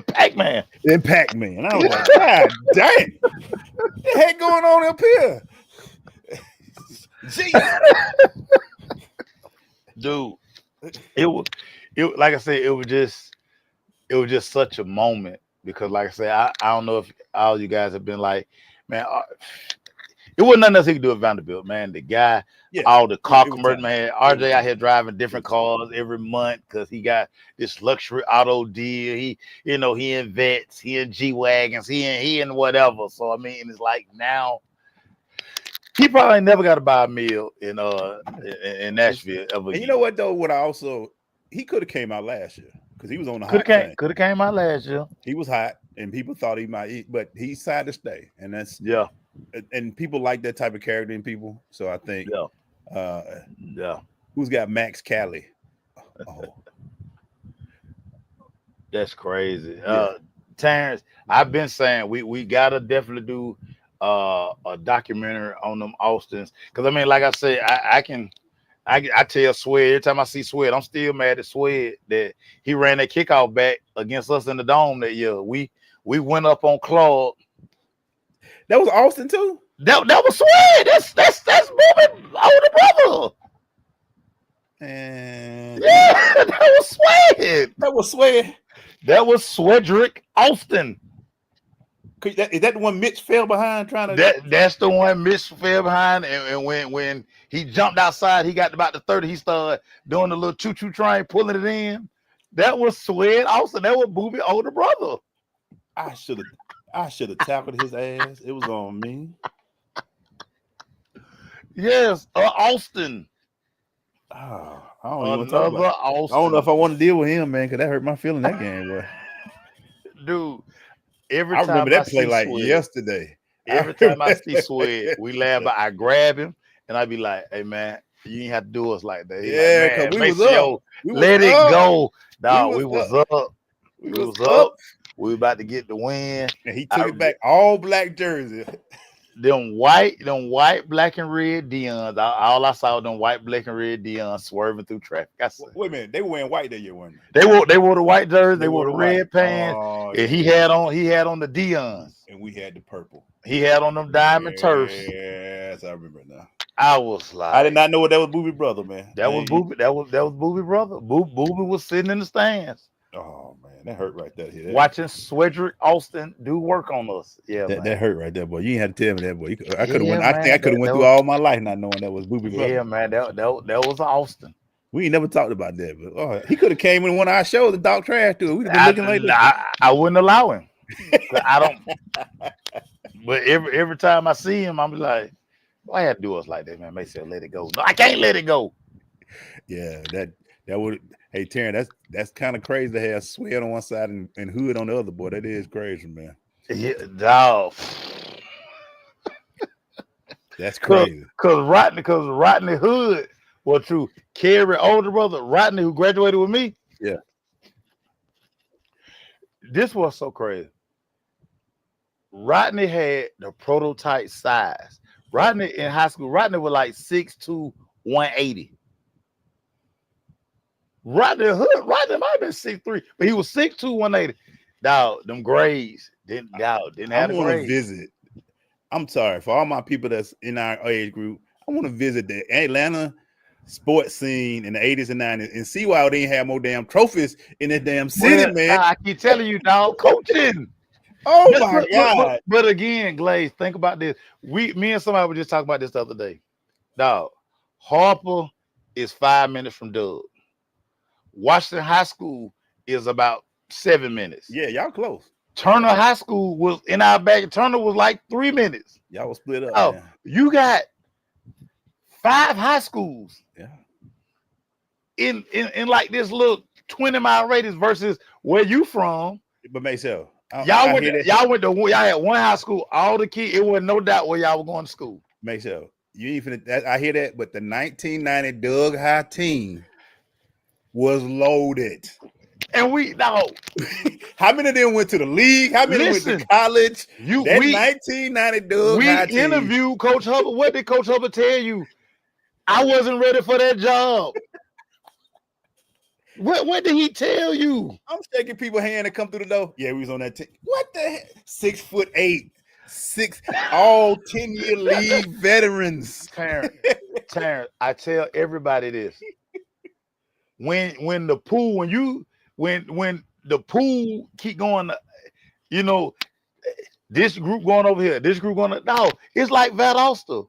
Pac-Man. And Pac-Man. I was like, God dang. What the heck going on up here? Dude, it like I said, it was just such a moment because, like I said, I don't know if all you guys have been like, man, it wasn't nothing else he could do at Vanderbilt, man. The guy, Yeah, all the car it was commercials, time. man. It was RJ out time. here driving different cars every month because he got this luxury auto deal. He in Vets, he in G Wagons, he in whatever. So I mean, it's like now he probably ain't never got to buy a meal in Nashville ever. And you know what though? He could have came out last year because he was on the could hot train. have came out last year. He was hot, and people thought he might eat, but he decided to stay, and that's Yeah, and people like that type of character in people. So I think, yeah. Who's got Max Cali? Oh, That's crazy. Yeah. Terrence, I've been saying we gotta definitely do a documentary on them Austins. Because I mean, like I said, I tell Swed every time I see Swed, I'm still mad at Swed that he ran that kickoff back against us in the dome that year. We went up on Claude. that was Austin too. That was Swed. That's Booby older brother. And Yeah, that was Swed. that was Sway. That was Swedrick Austin. Is that the one Mitch fell behind trying to? That's the one Mitch fell behind, and when he jumped outside, he got about the 30. He started doing the little choo-choo train, pulling it in. That was Swed Austin. That was Booby older brother. I should have tackled his ass. It was on me. Yes, Austin. Oh, I don't even want to talk Another about. Austin. I don't know if I want to deal with him, man, because that hurt my feeling that game, bro. Dude. Every I time remember that play see like Swed, yesterday. Every time I see Swed, we laugh, but I grab him and I be like, "Hey man, you ain't have to do us like that." He Yeah, like, because "Man, we was Maceo, up. We was let it up. go, dog. We was was up. We We was was up. We about to get the win. And he took it back, all black jersey. Them white, black and red Deions. All I saw them white, black and red Deions swerving through traffic. I said, Wait a minute, they were wearing white that year, weren't they? they wore the white jersey, they wore the white. red pants, Oh, and he had on the Deions. and we had the purple. He had on them diamond turfs. Yes, I remember it now. I was like, I did not know what that was, Booby brother, man. That was Booby. That was Booby brother. Booby was sitting in the stands. Oh man, that hurt right there. Yeah, Watching Swedrick Austin do work on us. Yeah, that hurt right there, boy. You ain't had to tell me that, boy. I could have Yeah, went. I think I could have went through all my life not knowing that was Booby brother. Yeah, man. That was Austin. We ain't never talked about that, but he could have came in one of our shows and talk trash to it. We'd have been looking like that. I wouldn't allow him. I don't. But every time I see him, I'm like, why you have to do us like that, man? Maceo, let it go. No, I can't let it go. Yeah, that would. Hey, Taryn, that's kind of crazy to have Swed on one side and Hood on the other. Boy, that is crazy, man. Yeah, dog. That's crazy. Cause Rodney Hood was true. Kerry older brother, Rodney, who graduated with me. Yeah. This was so crazy. Rodney had the prototype size. Rodney in high school, Rodney was like 6'2", 180. Rodney might have been 6'3", but he was 6'2", 180. Dog, them grades didn't have the grades. I want to visit. I'm sorry for all my people that's in our age group. I want to visit the Atlanta sports scene in the 80s and 90s and see why they didn't have more damn trophies in that damn city, man. I keep telling you, dog, coaching. Oh my God. But again, Glaze, think about this. Me and somebody were just talking about this the other day. Dog, Harper is 5 minutes from Doug. Washington High School is about 7 minutes. Yeah, y'all close. Turner High School was in our back. Turner was like 3 minutes. Y'all was split up. Oh, man. you got 5 high schools. Yeah. In like this little 20-mile radius versus where you from. But Maceo, Y'all had one high school. All the kids, it was no doubt where y'all were going to school. Maceo, you ain't finna. I hear that, but the 1990 Doug High team was loaded. And how many of them went to the league? How many went to college? That 1990 Doug High team. We interviewed Coach Hubbard. What did Coach Hubbard tell you? I wasn't ready for that job. What did he tell you? I'm shaking people's hand to come through the door. Yeah, we was on that team. What the heck? 6'8", all 10-year league veterans. Terrence, I tell everybody this. When the pool keep going, you know, this group going over here, this group going. No, it's like Valdosta.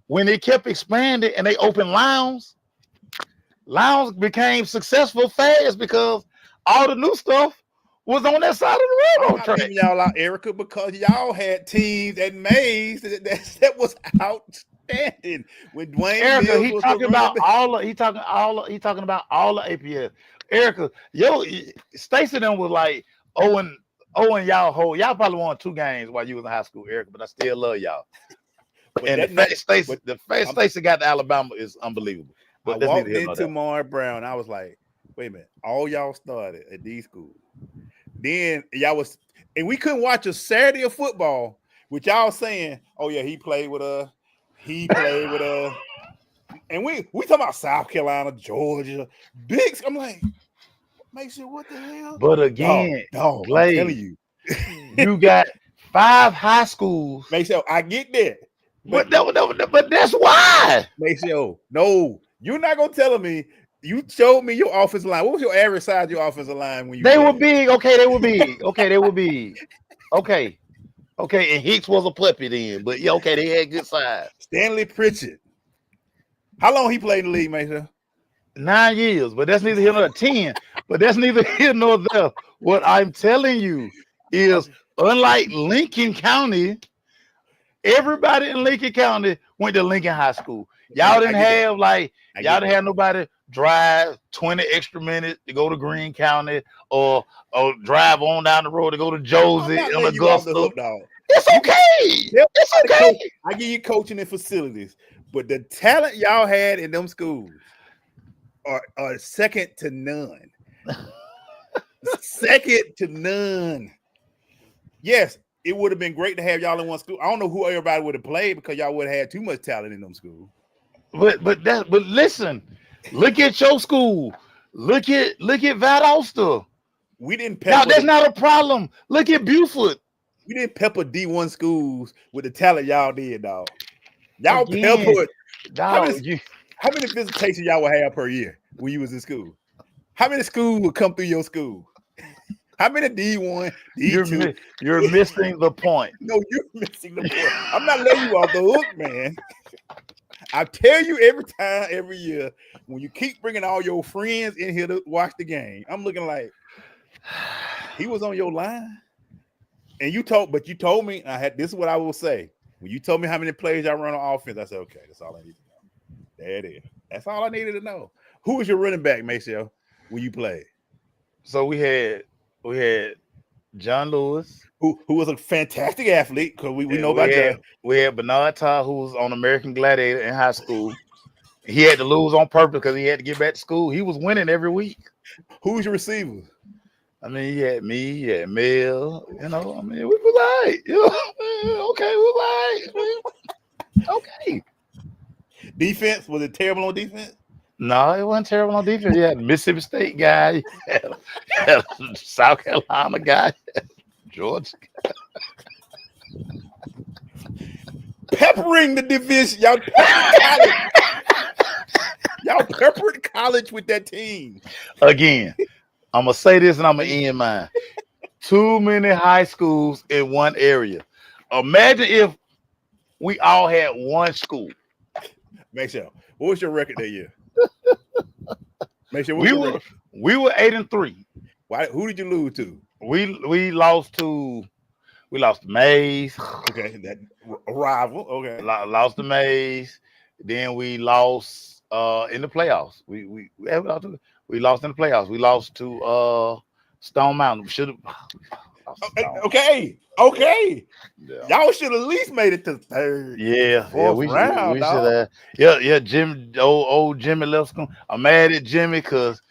When they kept expanding and they opened lounge became successful fast because all the new stuff was on that side of the I'm railroad not track. leaving y'all out, Erica, because y'all had teams at Mays that was outstanding. When Dwayne Erica, Mills he was talking the about running back. he talking about all the APS. Erica, Stacy them was like Owen y'all probably won 2 games while you was in high school, Erica, but I still love y'all. But And that the night, fact Stacy got to Alabama is unbelievable. I But that's neither walked here nor into there. Mark Brown. I was like, wait a minute, all y'all started at these schools. Then y'all was, and we couldn't watch a Saturday of football with y'all saying, oh yeah, he played with us. He played with us. And we talking about South Carolina, Georgia, big. I'm like, Mason, what the hell? But again, no, I'm Blaze, telling you. you got 5 high schools. Mason, I get that. But that's why. Mason, no, you're not gonna tell me. You showed me your offensive line. What was your average size of your offensive line when you They played? were big. Okay, they were big. Okay, they were big. Okay. Okay, and Hicks was a puppy then, but yeah, okay, they had good size. Stanley Pritchett. How long he played in the league, Mason? 9 years, but that's neither here nor 10. But that's neither here nor there. What I'm telling you is, unlike Lincoln County, everybody in Lincoln County went to Lincoln High School. Y'all didn't have y'all didn't have nobody drive 20 extra minutes to go to Greene County or drive on down the road to go to Josie and Augusta. It's okay. It's okay. I give you coaching and facilities, but the talent y'all had in them schools are second to none. Second to none. Yes, it would have been great to have y'all in one school. I don't know who everybody would have played because y'all would have had too much talent in them schools. But listen, look at your school. Look at Valdosta. We didn't Now that's not a problem. Look at Buford. We didn't pepper D1 schools with the talent y'all did, dog. Y'all Again, peppered. Dog, How many visitations y'all would have per year when you was in school? How many schools would come through your school? How many D1, D2? You're missing the point. No, you're missing the point. I'm not letting you off the hook, man. I tell you every year, when you keep bringing all your friends in here to watch the game, I'm looking like he was on your line. And you told me, this is what I will say. When you told me how many plays I run on offense, I said, okay, that's all I need to know. There it is. That's all I needed to know. Who was your running back, Maceo, when you played? So we had John Lewis, who was a fantastic athlete, because we know about that. We had Bernard Todd, who was on American Gladiator in high school. He had to lose on purpose because he had to get back to school. He was winning every week. Who was your receiver? I mean, he had me, he had Mel, we was all right. Okay, we was all right. Okay. Defense, was it terrible on defense? No, it wasn't terrible on defense. You had a Mississippi State guy, you had a South Carolina guy, Georgia guy. Peppering the division. Y'all peppered college with that team. Again, I'm going to say this and I'm going to end mine. Too many high schools in one area. Imagine if we all had one school. Make sure. What was your record that year? Make sure. We were 8-3. Why? Who did you lose to? We lost to Mays. Okay, that rival. Okay, lost to Mays. Then we lost in the playoffs. We lost in the playoffs. We lost to Stone Mountain. We should have. Okay. Yeah. Y'all should at least made it to third. We should have. Yeah. Jim, old Jimmy Lipscomb. I'm mad at Jimmy because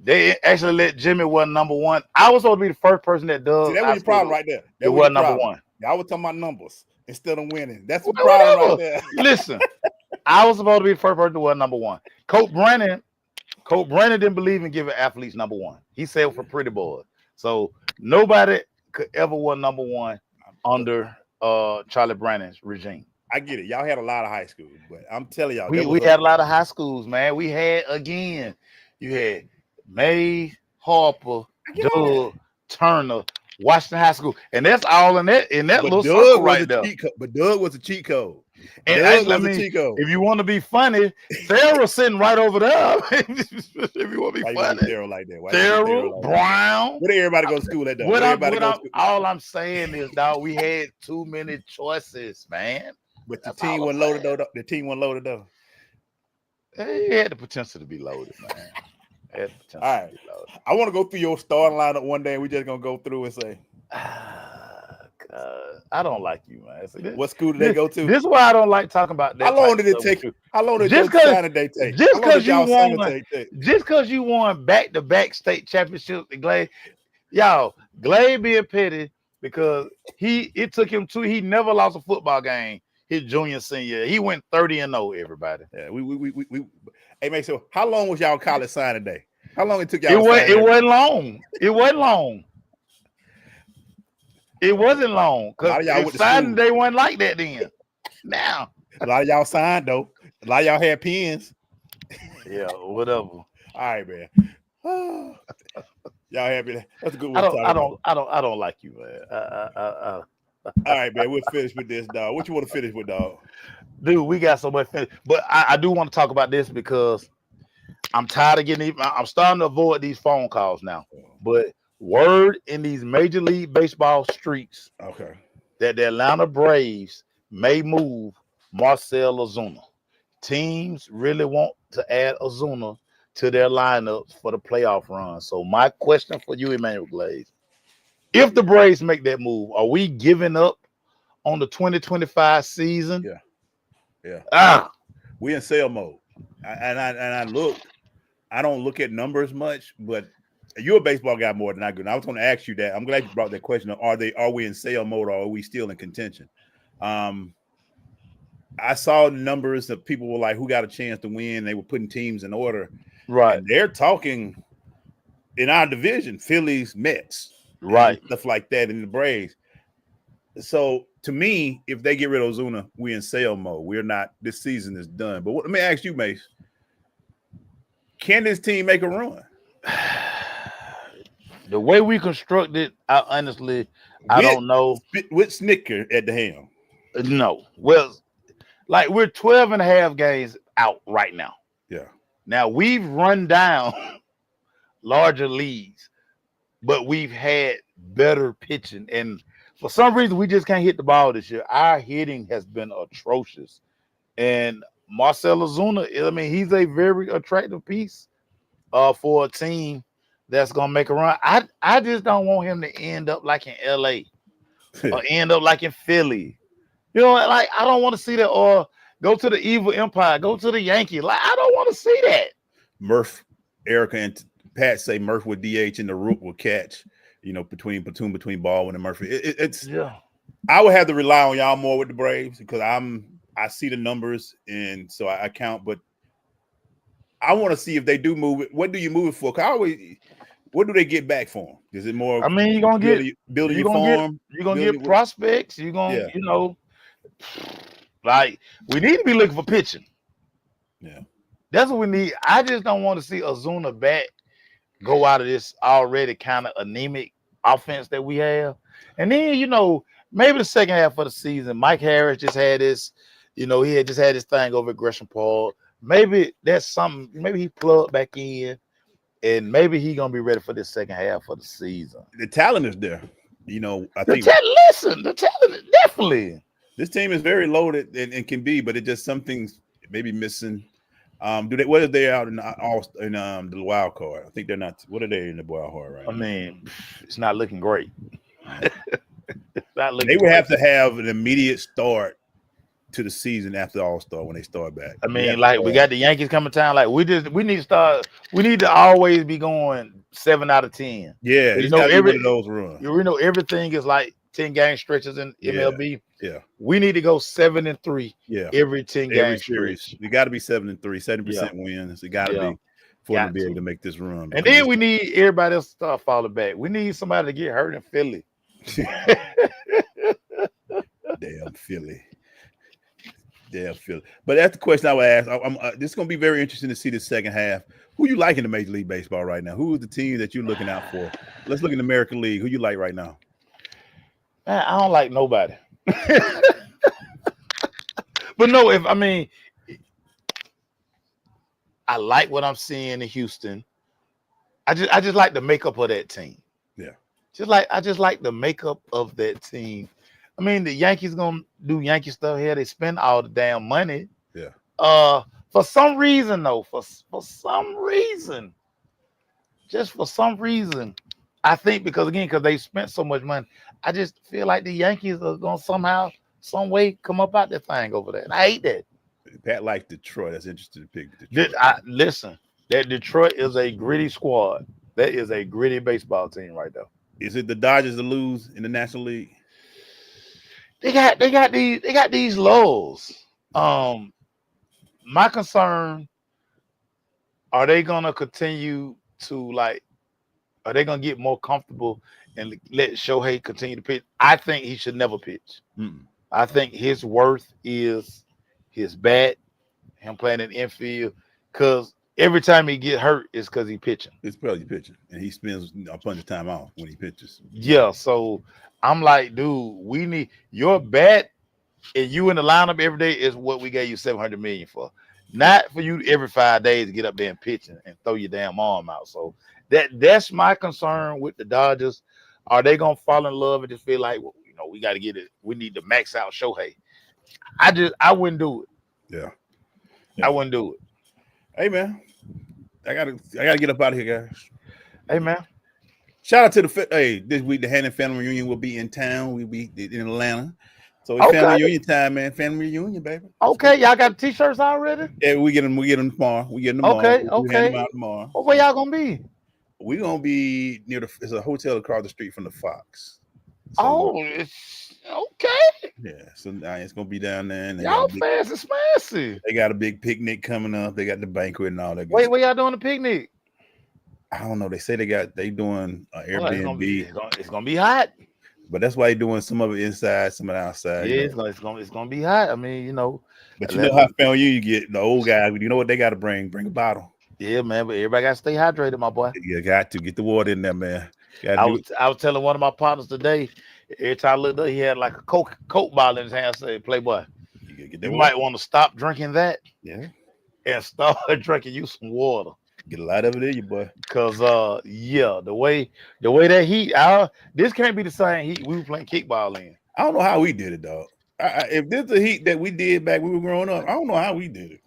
they actually let Jimmy win number one. I was supposed to be the first person that does. See, that was your problem right there. It was number one. Y'all were talking about numbers instead of winning. That's the problem right there. Listen, I was supposed to be the first person to win number one. Coach Brennan didn't believe in giving athletes number one. He said for pretty boys. So nobody could ever win number one under Charlie Brannan's regime. I get it. Y'all had a lot of high schools, but I'm telling y'all, we had a lot of high schools, man. We had, again, you had May, Harper, Doug, Turner, Washington High School, and that's all in that But little Doug circle was right a there. cheat code. But Doug was a cheat code. And Doug actually, I was a mean, cheat code. if you want to be funny, Farrell's sitting right over there. If you want to Why be you gonna do funny, Darryl like that? Why you gonna do Farrell, Darryl like that? Brown. Where did everybody go to school at? Though? What Where I'm, everybody what go I'm, to school? all I'm saying is, dog, we had too many choices, man. But the That's team all wasn't I'm loaded saying. though. The team wasn't loaded though. It had the potential to be loaded, man. It had the potential All right. to be loaded. I want to go through your starting lineup one day, and we're just gonna go through and say God, I don't like you, man. See, what school did they go to? This is why I don't like talking about that. How long type did it of stuff take? with How long did Just your 'cause- signing day take? just How long 'cause did y'all you signing won- day take? you. Just because you won back-to-back state championships, Glade, y'all, Glade being petty because it took him he never lost a football game his junior senior. He went 30-0. Everybody. Yeah, we. Hey, man. So, how long was y'all college signing day? How long it took It y'all? wasn't long. It wasn't long. It wasn't long A lot of y'all because went to signing school. day wasn't like that then. Now, A lot of y'all signed though. A lot of y'all had pens. yeah, whatever. All right, man. Y'all happy? That's a good one. I don't like you, man. All right, man. We'll finish with this, dog. What you want to finish with, dog? Dude, we got so much finish. But I do want to talk about this because I'm tired of I'm starting to avoid these phone calls now. But word in these Major League Baseball streets Okay. that the Atlanta Braves may move Marcell Ozuna. Teams really want to add Ozuna to their lineups for the playoff run. So my question for you, Emmanuel Glaze, if the Braves make that move, are we giving up on the 2025 season? Yeah. We in sale mode. I looked. I don't look at numbers much, but you're a baseball guy more than I do. And I was going to ask you that. I'm glad you brought that question up. Are we in sale mode or are we still in contention? I saw numbers that people were like, who got a chance to win? They were putting teams in order. Right. And they're talking in our division, Phillies, Mets, Right. stuff like that in the Braves. So to me, if they get rid of Ozuna, we're in sale mode. We're not. This season is done. But let me ask you, Mace. Can this team make a run? The way we constructed, I don't know. With Snicker at the helm. No. Well, like we're 12 and a half games out right now. Yeah. Now we've run down larger leagues, but we've had better pitching. And for some reason, we just can't hit the ball this year. Our hitting has been atrocious. And Marcell Ozuna, I mean, he's a very attractive piece for a team that's gonna make a run. I just don't want him to end up like in LA or end up like in Philly. You know, like I don't want to see that, or go to the Evil Empire, go to the Yankees. Like I don't want to see that. Murph, Erica, and Pat say Murph with DH and the Root will catch. You know, between Baldwin and Murphy. It's Yeah. I would have to rely on y'all more with the Braves because I see the numbers and so I count, but I want to see if they do move it. What do you move it for? What do they get back for them? Is it more? I mean, you're gonna get building you're your gonna farm. You're gonna building get with- prospects. You're gonna, Yeah. you know, like we need to be looking for pitching. Yeah. That's what we need. I just don't want to see Ozuna back go out of this already kind of anemic offense that we have. And then, you know, maybe the second half of the season, Mike Harris just had this, you know, he had just had this thing over at Gresham Park. Maybe that's something, maybe he plugged back in and maybe he gonna be ready for this second half of the season. The talent is there. You know, I The think talent is definitely. this team is very loaded and can be, but it just some things maybe missing. What are they out in the wild card? I think they're not. What are they in the wild card right I now? mean, it's not looking great. It's not looking They would great. have to have an immediate start to the season after All-Star when they start back. I mean, like we got the Yankees coming to town. Like we need to start. We need to always be going 7 out of 10. Yeah, You it's know, gotta be every- one of those runs. You know, everything is like 10-game stretches in MLB. Yeah. We need to go 7-3 Yeah, every 10-game every stretch. series. You got to be 7-3, 70% wins. It got to Yeah. be for them Got to be to. able to make this run. And then we need everybody else to start falling back. We need somebody to get hurt in Philly. Damn Philly. But that's the question I would ask. This is going to be very interesting to see the second half. Who you like in the Major League Baseball right now? Who is the team that you're looking out for Let's look in the American League. Who you like right now? Man, I don't like nobody. But no, I like what I'm seeing in Houston. I just like the makeup of that team. Yeah. I just like the makeup of that team. I mean, the Yankees gonna do Yankee stuff here. They spend all the damn money. Yeah. For some reason though, for some reason, just for some reason, I think because they spent so much money, I just feel like the Yankees are gonna somehow, some way come up out that thing over there. And I hate that. Pat likes Detroit. That's interesting to pick Detroit. Listen, that Detroit is a gritty squad. That is a gritty baseball team right there. Is it the Dodgers to lose in the National League? They got these lows. My concern, are they gonna continue to are they gonna get more comfortable and let Shohei continue to pitch? I think he should never pitch. Mm-mm. I think his worth is his bat, him playing in infield, because every time he get hurt, it's because he pitching. It's probably pitching, and he spends a bunch of time off when he pitches. Yeah, so I'm like, dude, we need your bat and you in the lineup every day is what we gave you $700 million for. Not for you every 5 days to get up there and pitch and throw your damn arm out. So that's my concern with the Dodgers. Are they gonna fall in love and just feel like, well, we got to get it? We need to max out Shohei. I wouldn't do it. Yeah. I wouldn't do it. Hey man, I gotta get up out of here, guys. Hey man, shout out to this week the Hannon family reunion will be in town. We'll be in Atlanta. So it's Okay. family reunion time, man. Family reunion, baby. Okay, y'all got the t-shirts already? Yeah, we get them tomorrow. Okay. We'll hand them out tomorrow. Well, where y'all gonna be? We're gonna be near it's a hotel across the street from the Fox. So, Oh, it's okay. yeah. So it's gonna be down there. And Y'all fancy. they got a big picnic coming up. They got the banquet and all that. Wait, where y'all doing the picnic? I don't know. They say they doing Airbnb. It's gonna be hot. But that's why they're doing some of it inside, some of it outside. Yeah, it's gonna be hot. I mean, But you know how family you get the old guys. You know what they got to bring? Bring a bottle. Yeah, man. But everybody gotta stay hydrated, my boy. You got to get the water in there, man. I was telling one of my partners today. Every time I looked up, he had like a Coke bottle in his hand. I said, "Playboy, you might want to stop drinking that, and start drinking you some water. Get a lot of it in you, boy. Cause the way that heat, this can't be the same heat we were playing kickball in. I don't know how we did it, dog. If this is the heat that we did back when we were growing up, I don't know how we did it.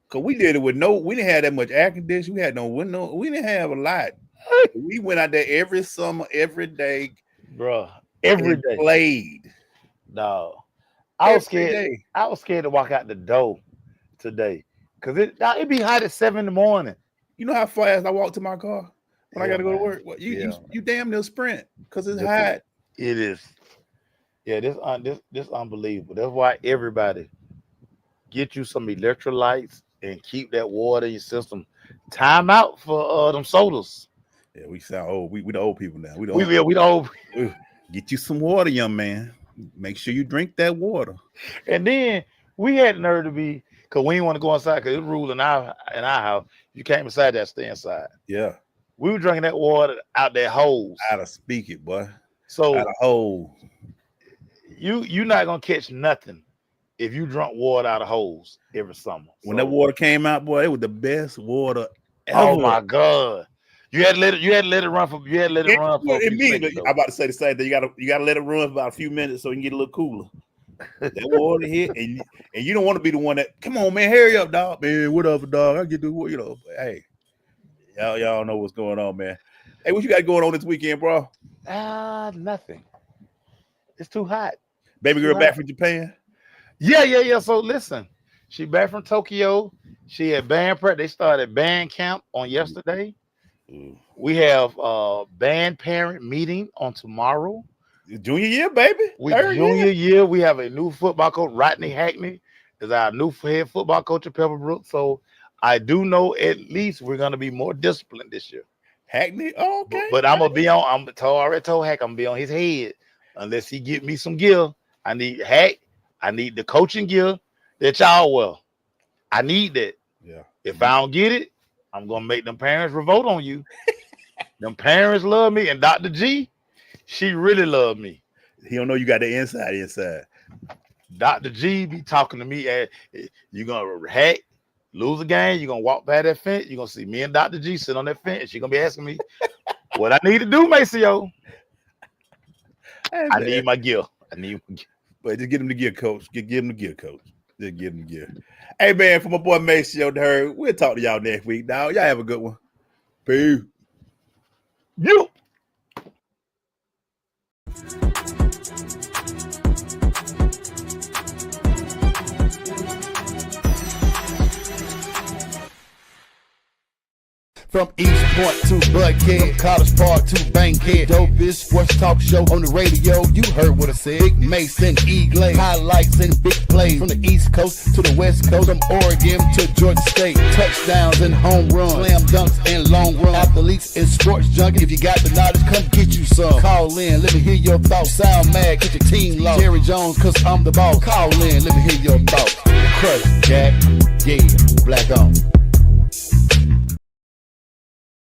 Cause we did it with we didn't have that much air conditioning. We had no window. We didn't have a lot. We went out there every summer, every day, bro. Every day played. No, I was scared. I was scared to walk out the door today. Cause it be hot at 7 a.m. You know how fast I walk to my car when I got to go to work. Well, you damn near sprint because it's hot. It is. Yeah, this unbelievable. That's why everybody get you some electrolytes and keep that water in your system. Time out for them sodas. Yeah, we sound old. We the old people now. We the old. Get you some water, young man. Make sure you drink that water. And then we had the nerve to be. Because we didn't want to go inside because it's rule in our house. You came inside that, stay inside. Yeah. We were drinking that water out that hose. Out of speak it, boy. So out of hose. You're not gonna catch nothing if you drunk water out of hose every summer. When that water came out, boy, it was the best water ever. Oh my God. You had to let it run for immediately. I'm about to say the same thing. You gotta let it run for about a few minutes so you can get a little cooler. That water hit, and you don't want to be the one that, come on, man, hurry up, dog. Man, whatever, dog. I get the, hey, y'all know what's going on, man. Hey, what you got going on this weekend, bro? Nothing. It's too hot. Baby girl back from Japan? Yeah. So listen, she back from Tokyo. She had band prep. They started band camp on yesterday. We have band parent meeting on tomorrow. Junior year, baby. Junior year. We have a new football coach. Rodney Hackney is our new head football coach at Pepperbrook. So I do know at least we're going to be more disciplined this year. Hackney? Oh, okay. But I'm going to be on, I already told Hack I'm going to be on his head unless he get me some gear. I need Hack. I need the coaching gear that y'all wear. I need that. Yeah. If I don't get it, I'm going to make them parents revolt on you. Them parents love me, and Dr. G, she really loved me. He don't know you got the inside. Dr. G be talking to me at you gonna hack, lose a game, you're gonna walk by that fence, you're gonna see me and Dr. G sit on that fence. She's gonna be asking me what I need to do, Maceo. Hey, I need my gear. But just get him the gear, coach. Give him the gear, coach. Just give him the gear. Hey man, for my boy Maceo the Herd, we'll talk to y'all next week. Now, y'all have a good one. Peace. You. From East Point to Buckhead, College Park to Bankhead, dopest sports talk show on the radio. You heard what I said. Big Mason, Eagle, highlights and big plays from the East Coast to the West Coast, from Oregon to Georgia State. Touchdowns and home runs, slam dunks and long runs, athletes and sports junkies. If you got the knowledge, come get you some. Call in, let me hear your thoughts. Sound mad, get your team lost. Jerry Jones, cause I'm the ball. Call in, let me hear your thoughts. Crush, Jack, yeah, black on.